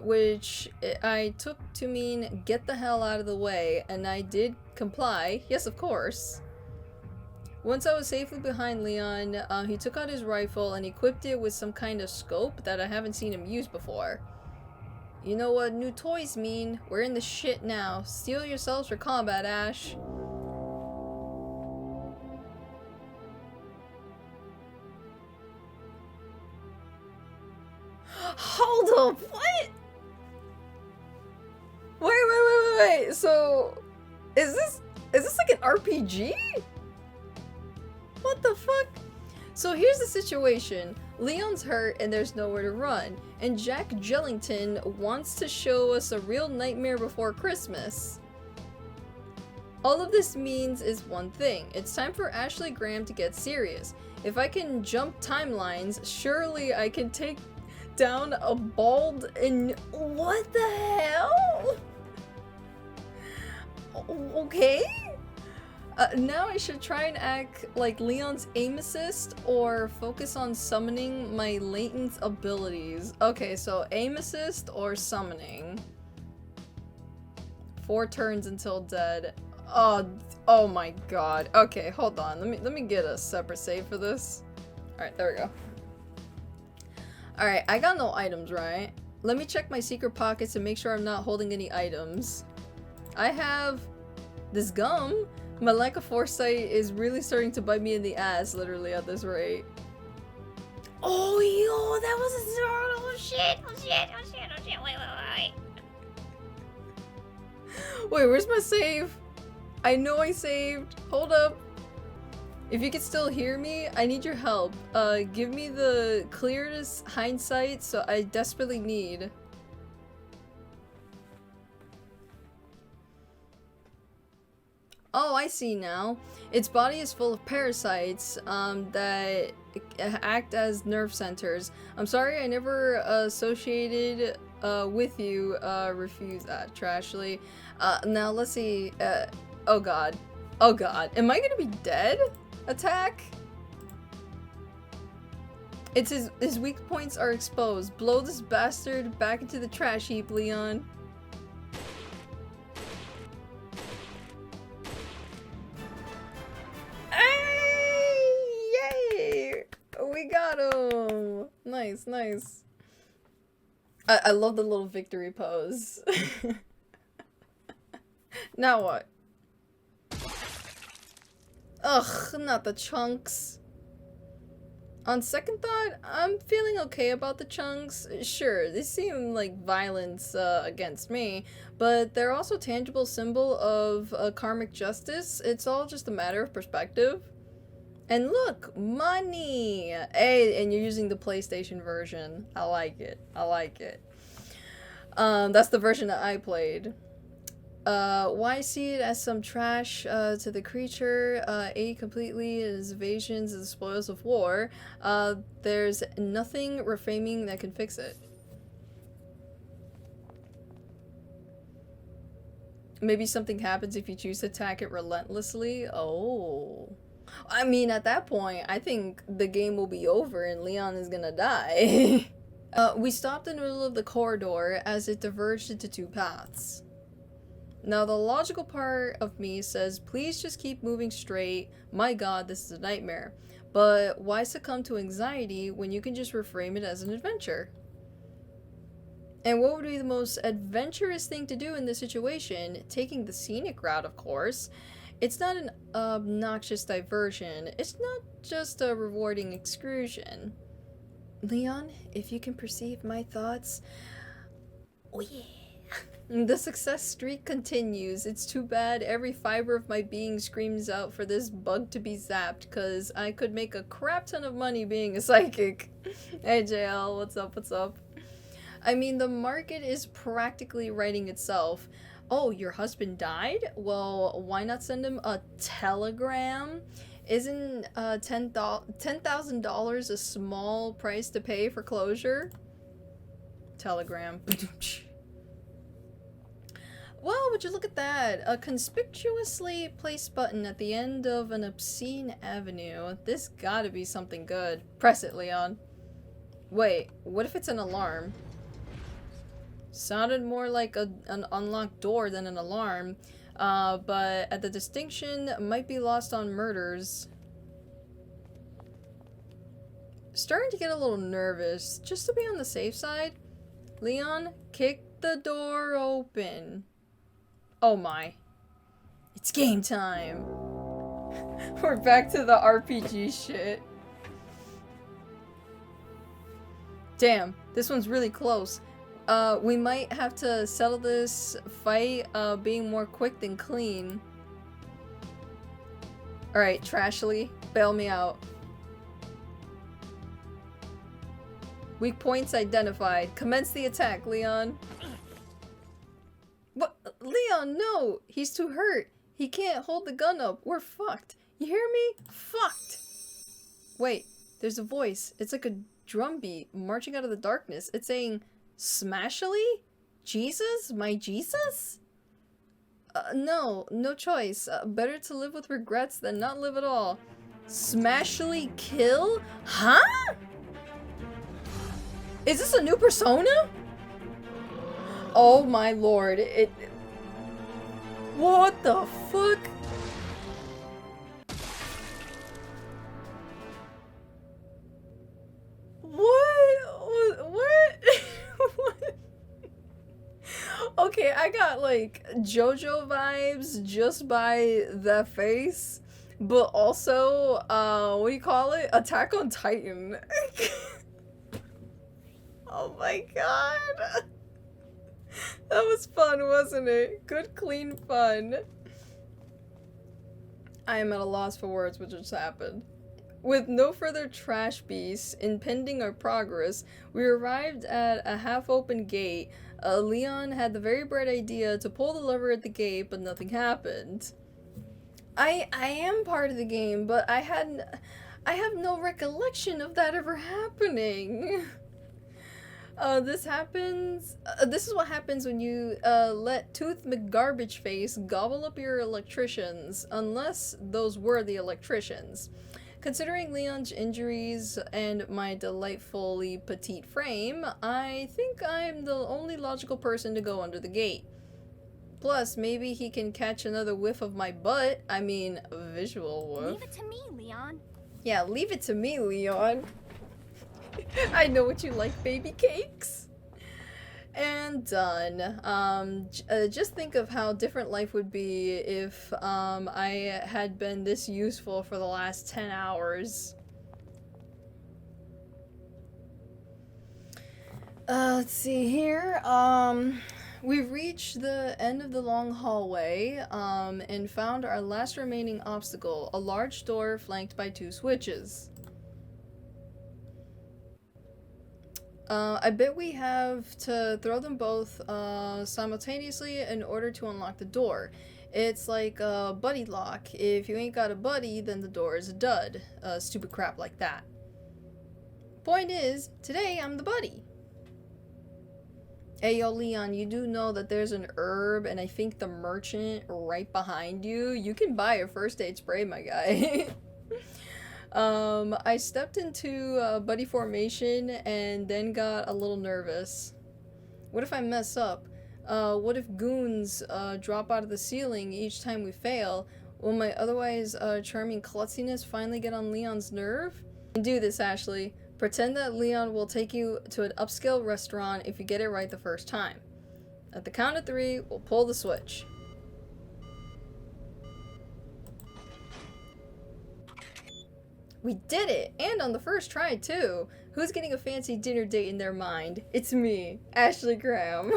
which I took to mean get the hell out of the way, and I did comply. Yes, of course. Once I was safely behind Leon, he took out his rifle and equipped it with some kind of scope that I haven't seen him use before. You know what new toys mean? We're in the shit now. Steel yourselves for combat, Ash. Hold up, what? Wait. So, is this like an RPG? What the fuck? So here's the situation. Leon's hurt and there's nowhere to run. And Jack Jellington wants to show us a real Nightmare Before Christmas. All of this means is one thing. It's time for Ashely Graham to get serious. If I can jump timelines, surely I can take down a bald and... What the hell? Okay? Now I should try and act like Leon's aim assist or focus on summoning my latent abilities. Okay, so aim assist or summoning. 4 turns until dead. Oh my god. Okay, hold on. Let me get a separate save for this. Alright, there we go. Alright, I got no items, right? let me check my secret pockets and make sure I'm not holding any items. I have this gum. My lack of foresight is really starting to bite me in the ass, literally, at this rate. Oh, yo, that was a zero. Oh, shit. Oh, shit. Oh, shit. Oh, shit. Wait. Wait, where's my save? I know I saved. Hold up. If you can still hear me, I need your help. Give me the clearest hindsight, so I desperately need. Oh, I see now. Its body is full of parasites that act as nerve centers. I'm sorry I never associated with you. Refuse that, Trashly. Now let's see. Oh god. Oh god. Am I gonna be dead? Attack? It's his weak points are exposed. Blow this bastard back into the trash heap, Leon. Yay! We got him! Nice, nice. I love the little victory pose. Now what? Ugh, not the chunks. On second thought, I'm feeling okay about the chunks. Sure, they seem like violence against me, but they're also a tangible symbol of karmic justice. It's all just a matter of perspective. And look, money! Hey, and you're using the PlayStation version. I like it. I like it. That's the version that I played. Why see it as some trash to the creature? Ate completely his evasions and the spoils of war. There's nothing reframing that can fix it. Maybe something happens if you choose to attack it relentlessly. Oh. I mean, at that point, I think the game will be over and Leon is gonna die. We stopped in the middle of the corridor as it diverged into two paths. Now, the logical part of me says, please just keep moving straight. My god, this is a nightmare. But why succumb to anxiety when you can just reframe it as an adventure? And what would be the most adventurous thing to do in this situation? Taking the scenic route, of course. It's not an obnoxious diversion. It's not just a rewarding excursion. Leon, if you can perceive my thoughts... Oh yeah. The success streak continues. It's too bad every fiber of my being screams out for this bug to be zapped, cause I could make a crap ton of money being a psychic. Hey JL, what's up, what's up? I mean, the market is practically writing itself. Oh, your husband died? Well, why not send him a telegram? Isn't $10,000 a small price to pay for closure? Telegram. Well, would you look at that? A conspicuously placed button at the end of an obscene avenue. This gotta be something good. Press it, Leon. Wait, what if it's an alarm? Sounded more like an unlocked door than an alarm. But the distinction might be lost on murders. Starting to get a little nervous. Just to be on the safe side. Leon, kick the door open. Oh my. It's game time. We're back to the RPG shit. Damn, this one's really close. We might have to settle this fight being more quick than clean. Alright, Trashly, bail me out. Weak points identified. Commence the attack, Leon. What? Leon, no! He's too hurt. He can't hold the gun up. We're fucked. You hear me? Fucked! Wait, there's a voice. It's like a drum beat marching out of the darkness. It's saying, Smashly? Jesus? My Jesus? No choice. Better to live with regrets than not live at all. Smashly kill? Huh? Is this a new persona? Oh my lord, what the fuck? What? What? What? Okay, I got like JoJo vibes just by the face, but also, what do you call it? Attack on Titan. Oh my god. That was fun, wasn't it? Good, clean fun. I am at a loss for words what just happened. With no further trash beasts impeding our progress, we arrived at a half-open gate. Leon had the very bright idea to pull the lever at the gate, but nothing happened. I am part of the game, but I have no recollection of that ever happening. This happens. This is what happens when you let Tooth McGarbageface gobble up your electricians, unless those were the electricians. Considering Leon's injuries and my delightfully petite frame, I think I'm the only logical person to go under the gate. Plus, maybe he can catch another whiff of my butt. I mean, visual whiff. Leave it to me, Leon. Yeah, leave it to me, Leon. I know what you like, baby cakes. And done. Just think of how different life would be if I had been this useful for the last 10 hours. Let's see here. We've reached the end of the long hallway and found our last remaining obstacle, a large door flanked by 2 switches. I bet we have to throw them both simultaneously in order to unlock the door. It's like a buddy lock. If you ain't got a buddy, then the door is a dud. Stupid crap like that. Point is, today I'm the buddy. Hey yo Leon, you do know that there's an herb and I think the merchant right behind you? You can buy a first aid spray, my guy. I stepped into buddy formation and then got a little nervous. What if I mess up? What if goons drop out of the ceiling each time we fail? Will my otherwise charming klutziness finally get on Leon's nerve? Do this, Ashely. Pretend that Leon will take you to an upscale restaurant if you get it right the first time. At the count of 3, we'll pull the switch. We did it! And on the first try, too! Who's getting a fancy dinner date in their mind? It's me, Ashely Graham.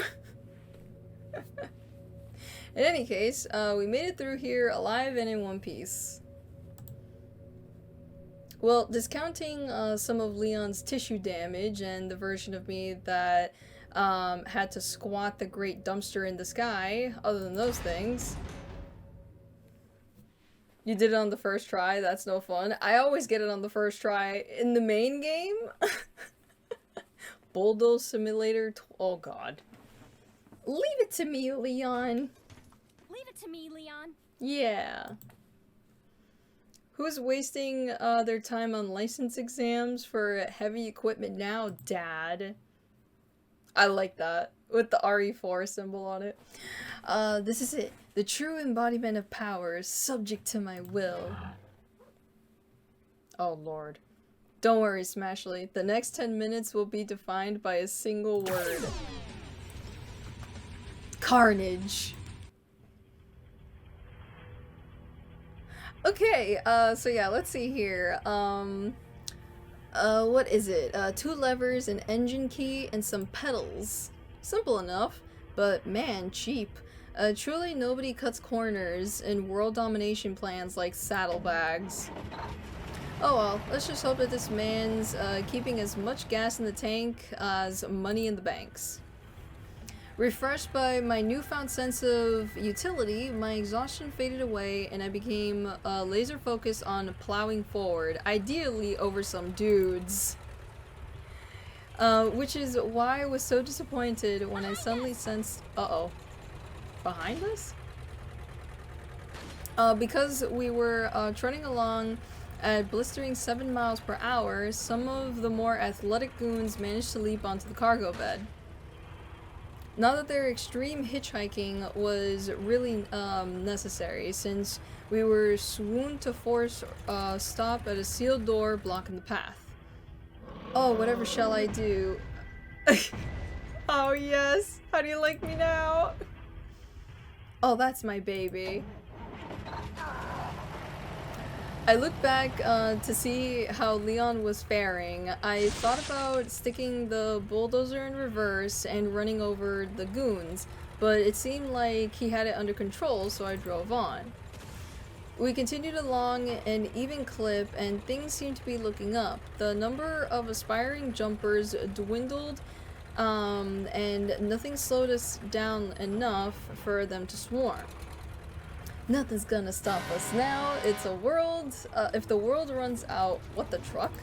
In any case, we made it through here alive and in one piece. Well, discounting some of Leon's tissue damage and the version of me that had to squat the great dumpster in the sky, other than those things... You did it on the first try? That's no fun. I always get it on the first try. In the main game? Bulldoze Simulator? Oh god. Leave it to me, Leon. Leave it to me, Leon. Yeah. Who's wasting their time on license exams for heavy equipment now, Dad? I like that. With the RE4 symbol on it. This is it. The true embodiment of power is subject to my will. Oh lord. Don't worry, Smashly. The next 10 minutes will be defined by a single word. Carnage. Okay, so yeah, let's see here. What is it? 2 levers, an engine key, and some pedals. Simple enough, but man, cheap. Truly nobody cuts corners in world domination plans like saddlebags. Oh well, let's just hope that this man's keeping as much gas in the tank as money in the banks. Refreshed by my newfound sense of utility, my exhaustion faded away and I became laser focused on plowing forward, ideally over some dudes. Which is why I was so disappointed when I suddenly sensed... Uh-oh. Behind us? Because we were trotting along at blistering 7 miles per hour, some of the more athletic goons managed to leap onto the cargo bed. Not that their extreme hitchhiking was really necessary, since we were swooned to force stop at a sealed door blocking the path. Oh, whatever shall I do? Oh yes, how do you like me now? Oh, that's my baby. I looked back to see how Leon was faring. I thought about sticking the bulldozer in reverse and running over the goons, but it seemed like he had it under control, so I drove on. We continued along an even clip, and things seemed to be looking up. The number of aspiring jumpers dwindled, and nothing slowed us down enough for them to swarm. Nothing's gonna stop us now. It's a world. If the world runs out, what, the truck?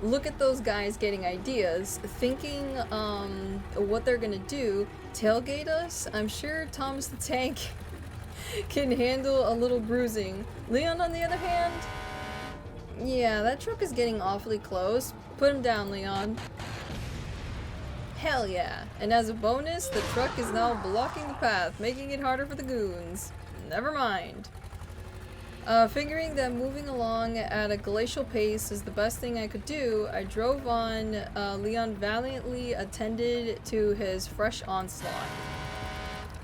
Look at those guys getting ideas, thinking what they're gonna do. Tailgate us? I'm sure Thomas the Tank can handle a little bruising. Leon, on the other hand? Yeah, that truck is getting awfully close. Put him down, Leon. Hell yeah. And as a bonus, the truck is now blocking the path, making it harder for the goons. Never mind. Figuring that moving along at a glacial pace is the best thing I could do, I drove on. Leon valiantly attended to his fresh onslaught.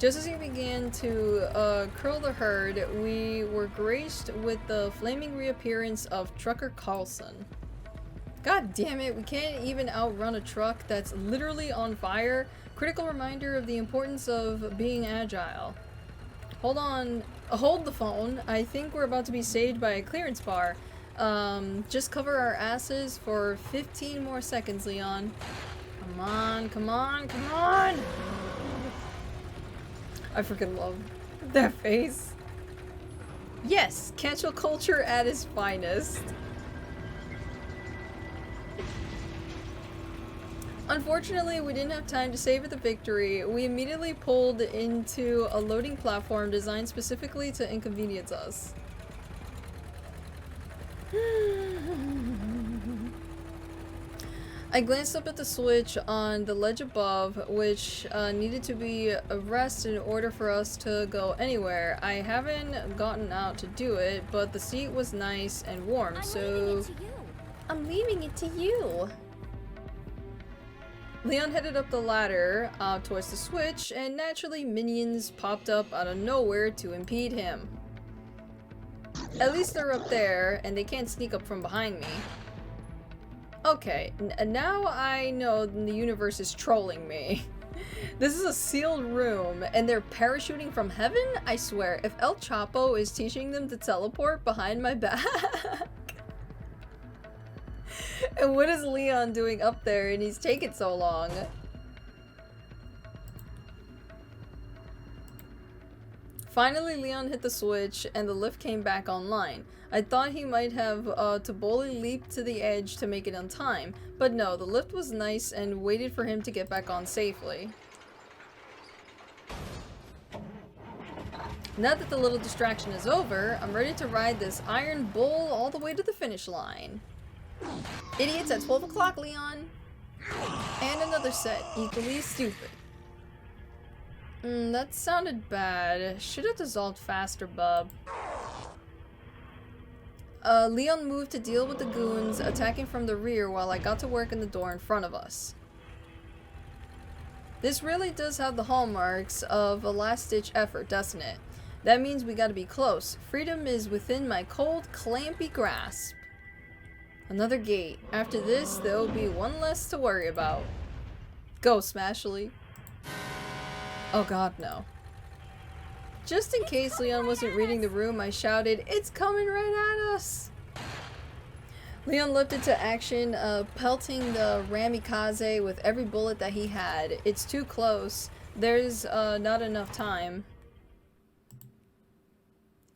Just as he began to curl the herd, we were graced with the flaming reappearance of Trucker Carlson. God damn it, we can't even outrun a truck that's literally on fire. Critical reminder of the importance of being agile. Hold on. Hold the phone. I think we're about to be saved by a clearance bar. Just cover our asses for 15 more seconds, Leon. Come on, come on, come on! I freaking love that face. Yes, cancel culture at its finest. Unfortunately, we didn't have time to savor the victory. We immediately pulled into a loading platform designed specifically to inconvenience us. I glanced up at the switch on the ledge above, which needed to be pressed in order for us to go anywhere. I haven't gotten out to do it, but the seat was nice and warm, so... I'm leaving it to you. Leon headed up the ladder towards the switch, and naturally minions popped up out of nowhere to impede him. At least they're up there, and they can't sneak up from behind me. Okay, now I know the universe is trolling me. This is a sealed room, and they're parachuting from heaven? I swear, if El Chapo is teaching them to teleport behind my back... And what is Leon doing up there and he's taken so long? Finally, Leon hit the switch and the lift came back online. I thought he might have to boldly leap to the edge to make it on time, but no, the lift was nice and waited for him to get back on safely. Now that the little distraction is over, I'm ready to ride this iron bull all the way to the finish line. Idiots at 12 o'clock, Leon. And another set, equally stupid. That sounded bad. Should have dissolved faster, bub. Leon moved to deal with the goons attacking from the rear while I got to work in the door in front of us. This really does have the hallmarks of a last-ditch effort, doesn't it? That means we gotta be close. Freedom is within my cold, clampy grasp. Another gate. After this, there will be one less to worry about. Go, Ashely. Oh god, no. Just in case Leon wasn't reading the room, I shouted, "It's coming right at us!" Leon leapt into action, pelting the Ramikaze with every bullet that he had. It's too close. There's not enough time.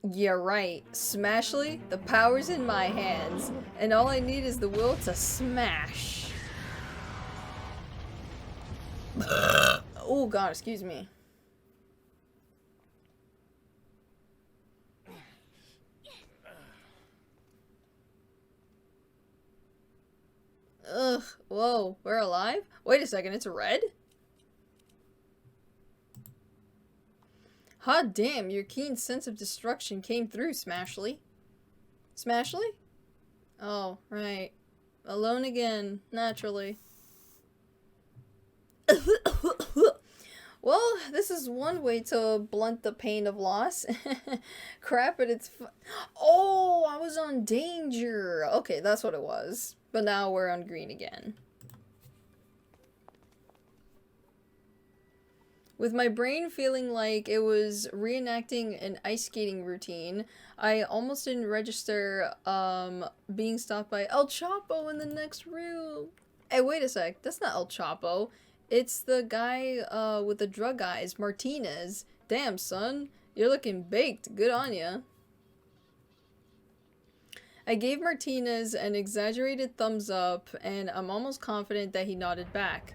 Yeah, right. Ashely, the power's in my hands, and all I need is the will to smash. Oh god, excuse me. Ugh, whoa, we're alive? Wait a second, it's red? Hot damn, your keen sense of destruction came through, Ashely. Ashely? Oh, right. Alone again, naturally. This is one way to blunt the pain of loss. Crap, but it's oh, I was on danger. Okay, that's what it was. But now we're on green again. With my brain feeling like it was reenacting an ice skating routine, I almost didn't register being stopped by El Chapo in the next room. Hey, wait a sec. That's not El Chapo. It's the guy with the drug eyes, Martinez. Damn, son. You're looking baked. Good on ya. I gave Martinez an exaggerated thumbs up, and I'm almost confident that he nodded back.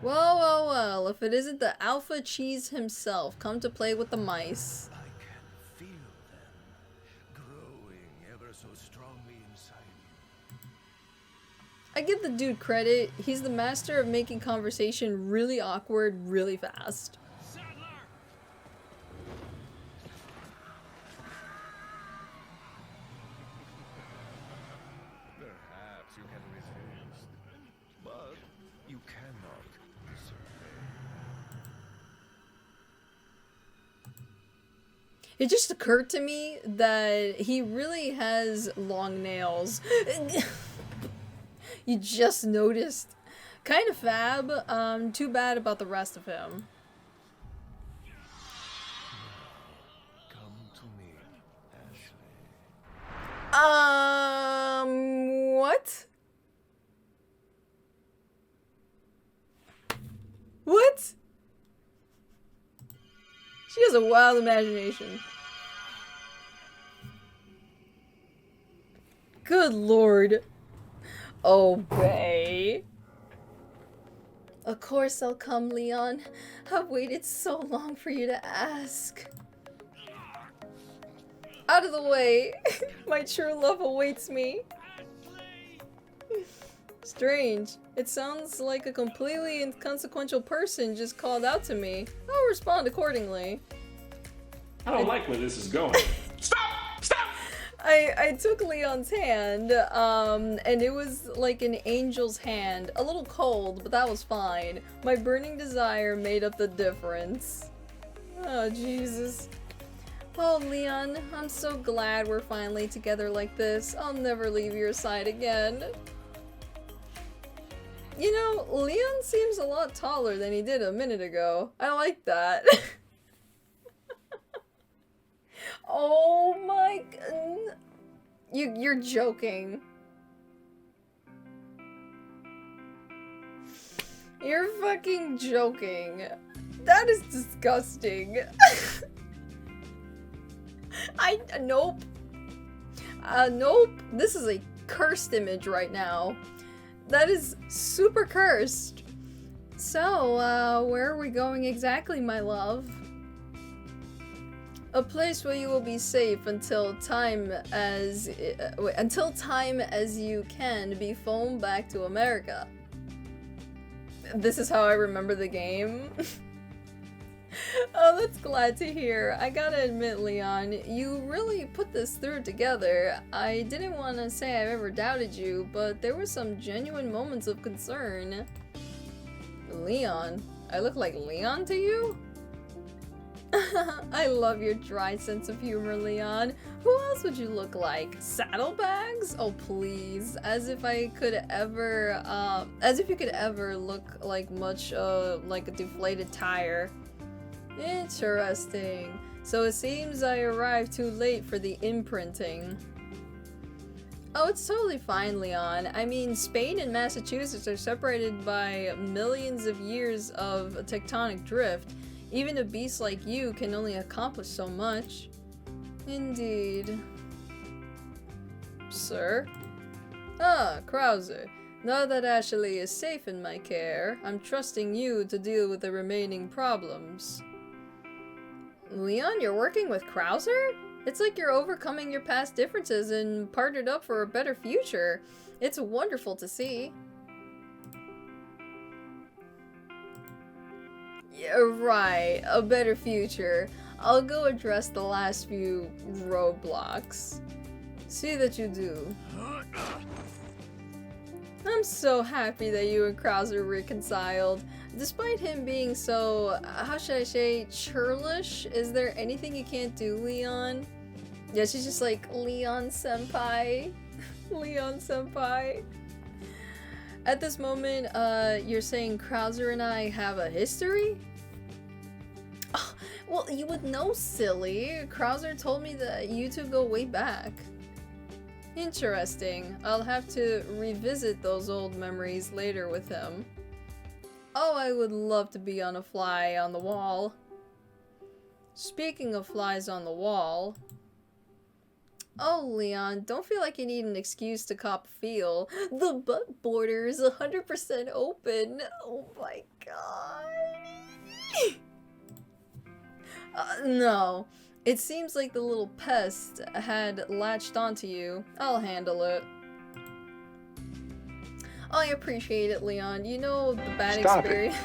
Well, well, well, if it isn't the Alpha Cheese himself, come to play with the mice. I can feel them growing ever so strongly inside you. I give the dude credit. He's the master of making conversation really awkward really fast. Perhaps you can resist, but you cannot disobey. It just occurred to me that he really has long nails. You just noticed. Kind of fab. Too bad about the rest of him. Come to me, Ashely. What? What? She has a wild imagination. Good lord. Obey. Of course I'll come, Leon. I've waited so long for you to ask. Out of the way. My true love awaits me. Strange. It sounds like a completely inconsequential person just called out to me. I'll respond accordingly. I don't like where this is going. Stop! Stop! I took Leon's hand, and it was like an angel's hand. A little cold, but that was fine. My burning desire made up the difference. Oh, Jesus. Oh, Leon, I'm so glad we're finally together like this. I'll never leave your side again. You know, Leon seems a lot taller than he did a minute ago. I like that. Oh my god. You're joking. You're fucking joking. That is disgusting. Nope. Nope. This is a cursed image right now. That is super cursed. So, where are we going exactly, my love? A place where you will be safe until time as you can be flown back to America. This is how I remember the game. Oh, that's glad to hear. I gotta admit, Leon, you really put this through together. I didn't want to say I've ever doubted you, but there were some genuine moments of concern. Leon? I look like Leon to you? I love your dry sense of humor, Leon. Who else would you look like? Saddlebags? Oh, please. As if you could ever look like much, like a deflated tire. Interesting. So it seems I arrived too late for the imprinting. Oh, it's totally fine, Leon. I mean, Spain and Massachusetts are separated by millions of years of tectonic drift. Even a beast like you can only accomplish so much. Indeed. Sir? Ah, Krauser. Now that Ashely is safe in my care, I'm trusting you to deal with the remaining problems. Leon, you're working with Krauser? It's like you're overcoming your past differences and partnered up for a better future. It's wonderful to see. Yeah, right, a better future. I'll go address the last few roadblocks. See that you do. I'm so happy that you and Krauser reconciled. Despite him being so, how should I say, churlish, is there anything you can't do, Leon? Yeah, she's just like, Leon senpai. Leon senpai. At this moment, you're saying Krauser and I have a history? Oh, well, you would know, silly. Krauser told me that you two go way back. Interesting. I'll have to revisit those old memories later with him. Oh, I would love to be on a fly on the wall. Speaking of flies on the wall... Oh, Leon, don't feel like you need an excuse to cop a feel. The butt border is 100% open. Oh my god. No. It seems like the little pest had latched onto you. I'll handle it. Oh, I appreciate it, Leon. You know the bad Stop experience.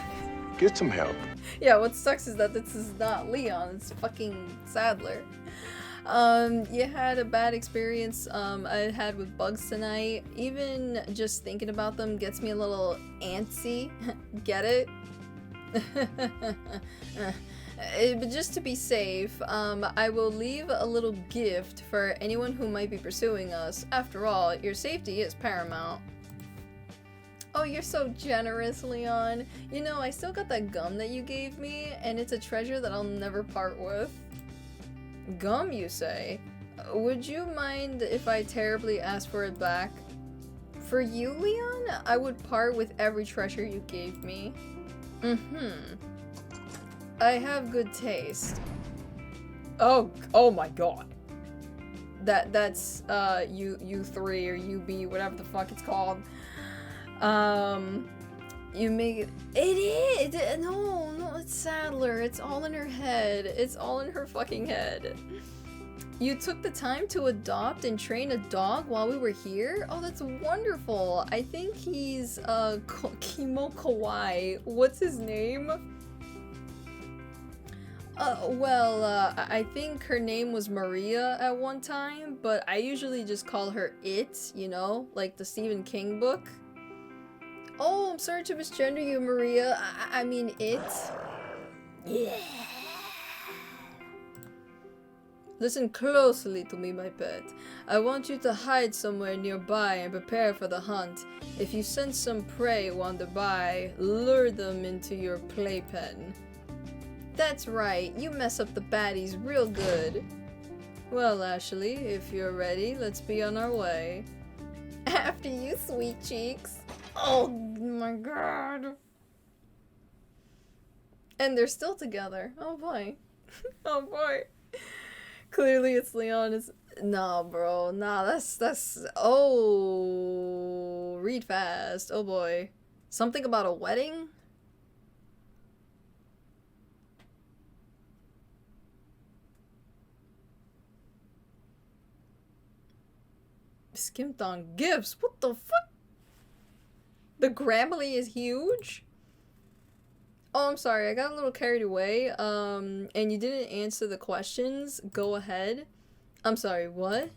Get some help. Yeah, what sucks is that this is not Leon, it's fucking Sadler. You had a bad experience I had with bugs tonight. Even just thinking about them gets me a little antsy. Get it? But just to be safe, I will leave a little gift for anyone who might be pursuing us. After all, your safety is paramount. Oh, you're so generous, Leon. You know, I still got that gum that you gave me, and it's a treasure that I'll never part with. Gum, you say? Would you mind if I terribly asked for it back? For you, Leon, I would part with every treasure you gave me. I have good taste. Oh my god. That's U3 or UB, whatever the fuck it's called. You make it. It is! No, it's Sadler. It's all in her head. It's all in her fucking head. You took the time to adopt and train a dog while we were here? Oh, that's wonderful. I think he's, Kimo Kawaii. What's his name? I think her name was Maria at one time, but I usually just call her It, you know, like the Stephen King book. Oh, I'm sorry to misgender you, Maria. I mean It. Yeah. Listen closely to me, my pet. I want you to hide somewhere nearby and prepare for the hunt. If you sense some prey wander by, lure them into your playpen. That's right, you mess up the baddies real good. Well, Ashely, if you're ready, let's be on our way. After you, sweet cheeks. Oh my god. And they're still together. Oh boy. Oh boy. Clearly it's Leon. It's... Nah, bro. Nah, that's... Oh... Read fast. Oh boy. Something about a wedding? Skimped on gifts? What the fuck? The Grammarly is huge? Oh, I'm sorry. I got a little carried away. And you didn't answer the questions. Go ahead. I'm sorry, what?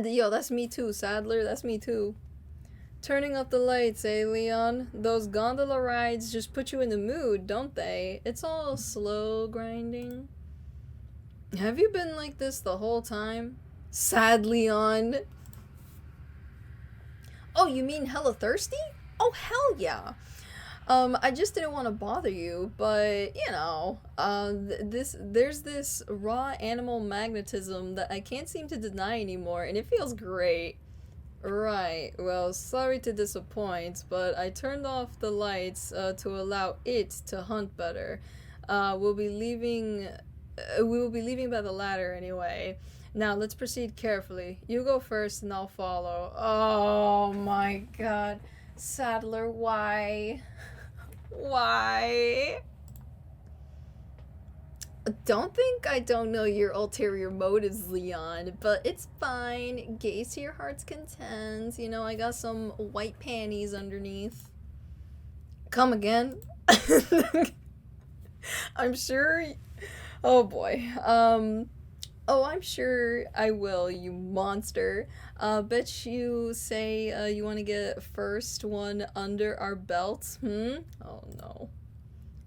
Yo, that's me too, Sadler. That's me too. Turning up the lights, eh, Leon? Those gondola rides just put you in the mood, don't they? It's all slow grinding. Have you been like this the whole time? Sad Leon. Oh, you mean hella thirsty? Oh, hell yeah. I just didn't want to bother you, but, you know, there's this raw animal magnetism that I can't seem to deny anymore, and it feels great. Right, well, sorry to disappoint, but I turned off the lights to allow it to hunt better. We will be leaving by the ladder anyway. Now, let's proceed carefully. You go first and I'll follow. Oh my god. Sadler, why? Why? Don't think I don't know your ulterior motives, Leon, but it's fine. Gaze to your heart's content. You know, I got some white panties underneath. Come again? I'm sure Oh boy. Oh, I'm sure I will, you monster. Bet you say you want to get first one under our belts, hmm? Oh no.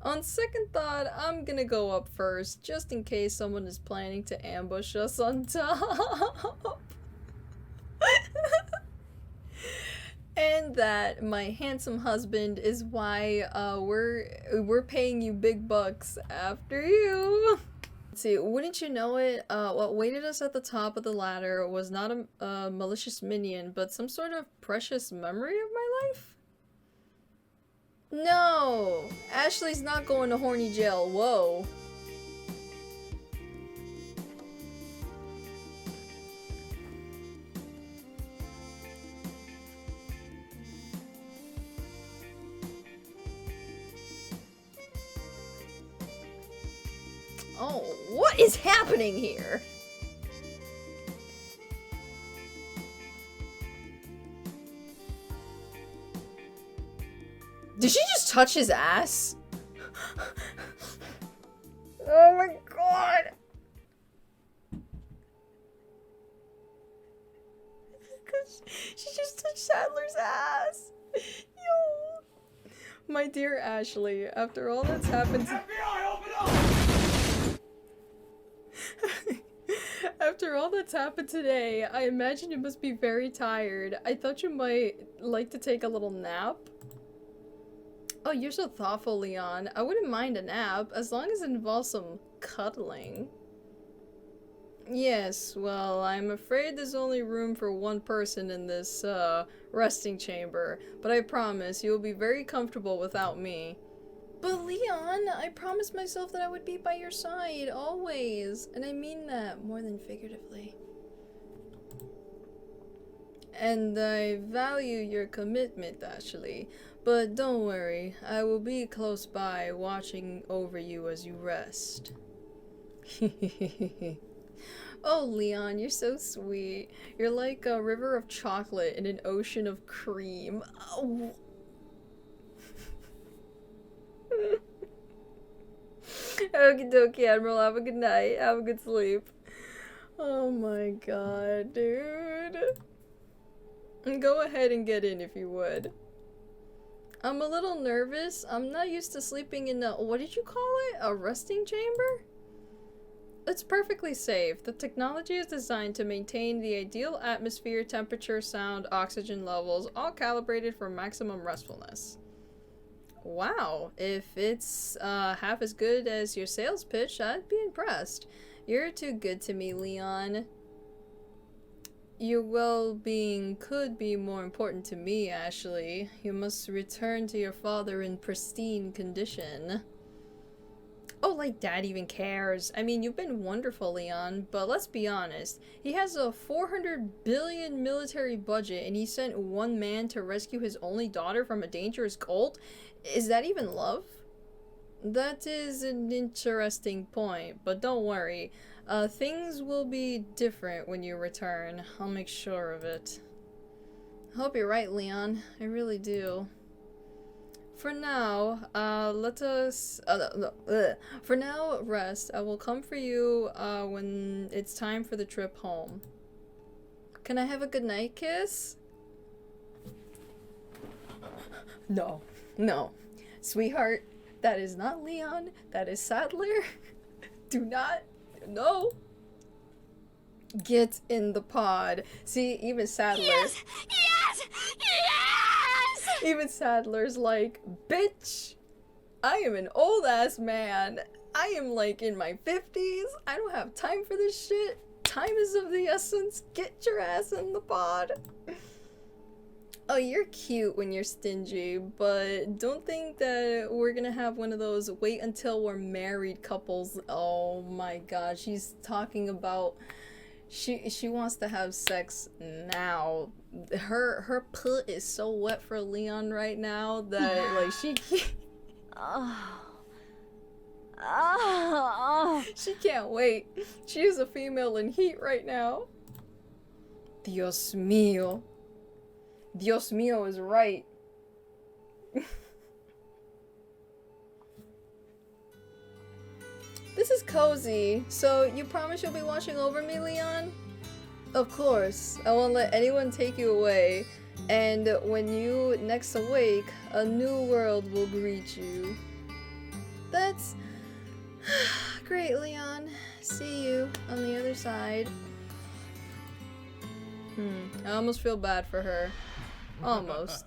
On second thought, I'm gonna go up first, just in case someone is planning to ambush us on top. And that my handsome husband is why we're paying you big bucks after you. Let's see, wouldn't you know it? What waited us at the top of the ladder was not a malicious minion, but some sort of precious memory of my life? No! Ashley's not going to horny jail, whoa. Oh, what is happening here? Did she just touch his ass? Oh my god! She just touched Sadler's ass! Yo! My dear Ashley, after all that's happened— FBI, open up! After all that's happened today, I imagine you must be very tired. I thought you might like to take a little nap. Oh, you're so thoughtful, Leon. I wouldn't mind a nap, as long as it involves some cuddling. Yes, well, I'm afraid there's only room for one person in this, resting chamber, but I promise you will be very comfortable without me. But Leon, I promised myself that I would be by your side, always, and I mean that more than figuratively. And I value your commitment, Ashely. But don't worry, I will be close by, watching over you as you rest. Oh, Leon, you're so sweet. You're like a river of chocolate in an ocean of cream. Oh. Okie dokie, Admiral. Have a good night. Have a good sleep. Oh my god, dude. Go ahead and get in if you would. I'm a little nervous. I'm not used to sleeping in a— what did you call it? A resting chamber? It's perfectly safe. The technology is designed to maintain the ideal atmosphere, temperature, sound, oxygen levels, all calibrated for maximum restfulness. Wow, if it's half as good as your sales pitch, I'd be impressed. You're too good to me, Leon. Your well-being could be more important to me, Ashely. You must return to your father in pristine condition. Oh, like Dad even cares. I mean, you've been wonderful, Leon, but let's be honest. He has a 400 billion military budget, and he sent one man to rescue his only daughter from a dangerous cult? Is that even love? That is an interesting point, but don't worry. Things will be different when you return. I'll make sure of it. I hope you're right, Leon. I really do. For now, let us... For now, rest. I will come for you when it's time for the trip home. Can I have a goodnight kiss? No. No. Sweetheart, that is not Leon. That is Sadler. Do not... No. Get in the pod. See, even Sadler... Yes! Yes! Yes! Even Sadler's like, bitch, I am an old-ass man. I am like in my 50s. I don't have time for this shit. Time is of the essence. Get your ass in the pod. Oh, you're cute when you're stingy, but don't think that we're gonna have one of those wait until we're married couples. Oh my god, she's talking about she wants to have sex now. Her put is so wet for Leon right now that like she she can't wait. She is a female in heat right now. Dios mío. Dios mío is right. This is cozy. So you promise you'll be watching over me, Leon? Of course. I won't let anyone take you away. And when you next awake, a new world will greet you. That's great, Leon. See you on the other side. I almost feel bad for her. Almost.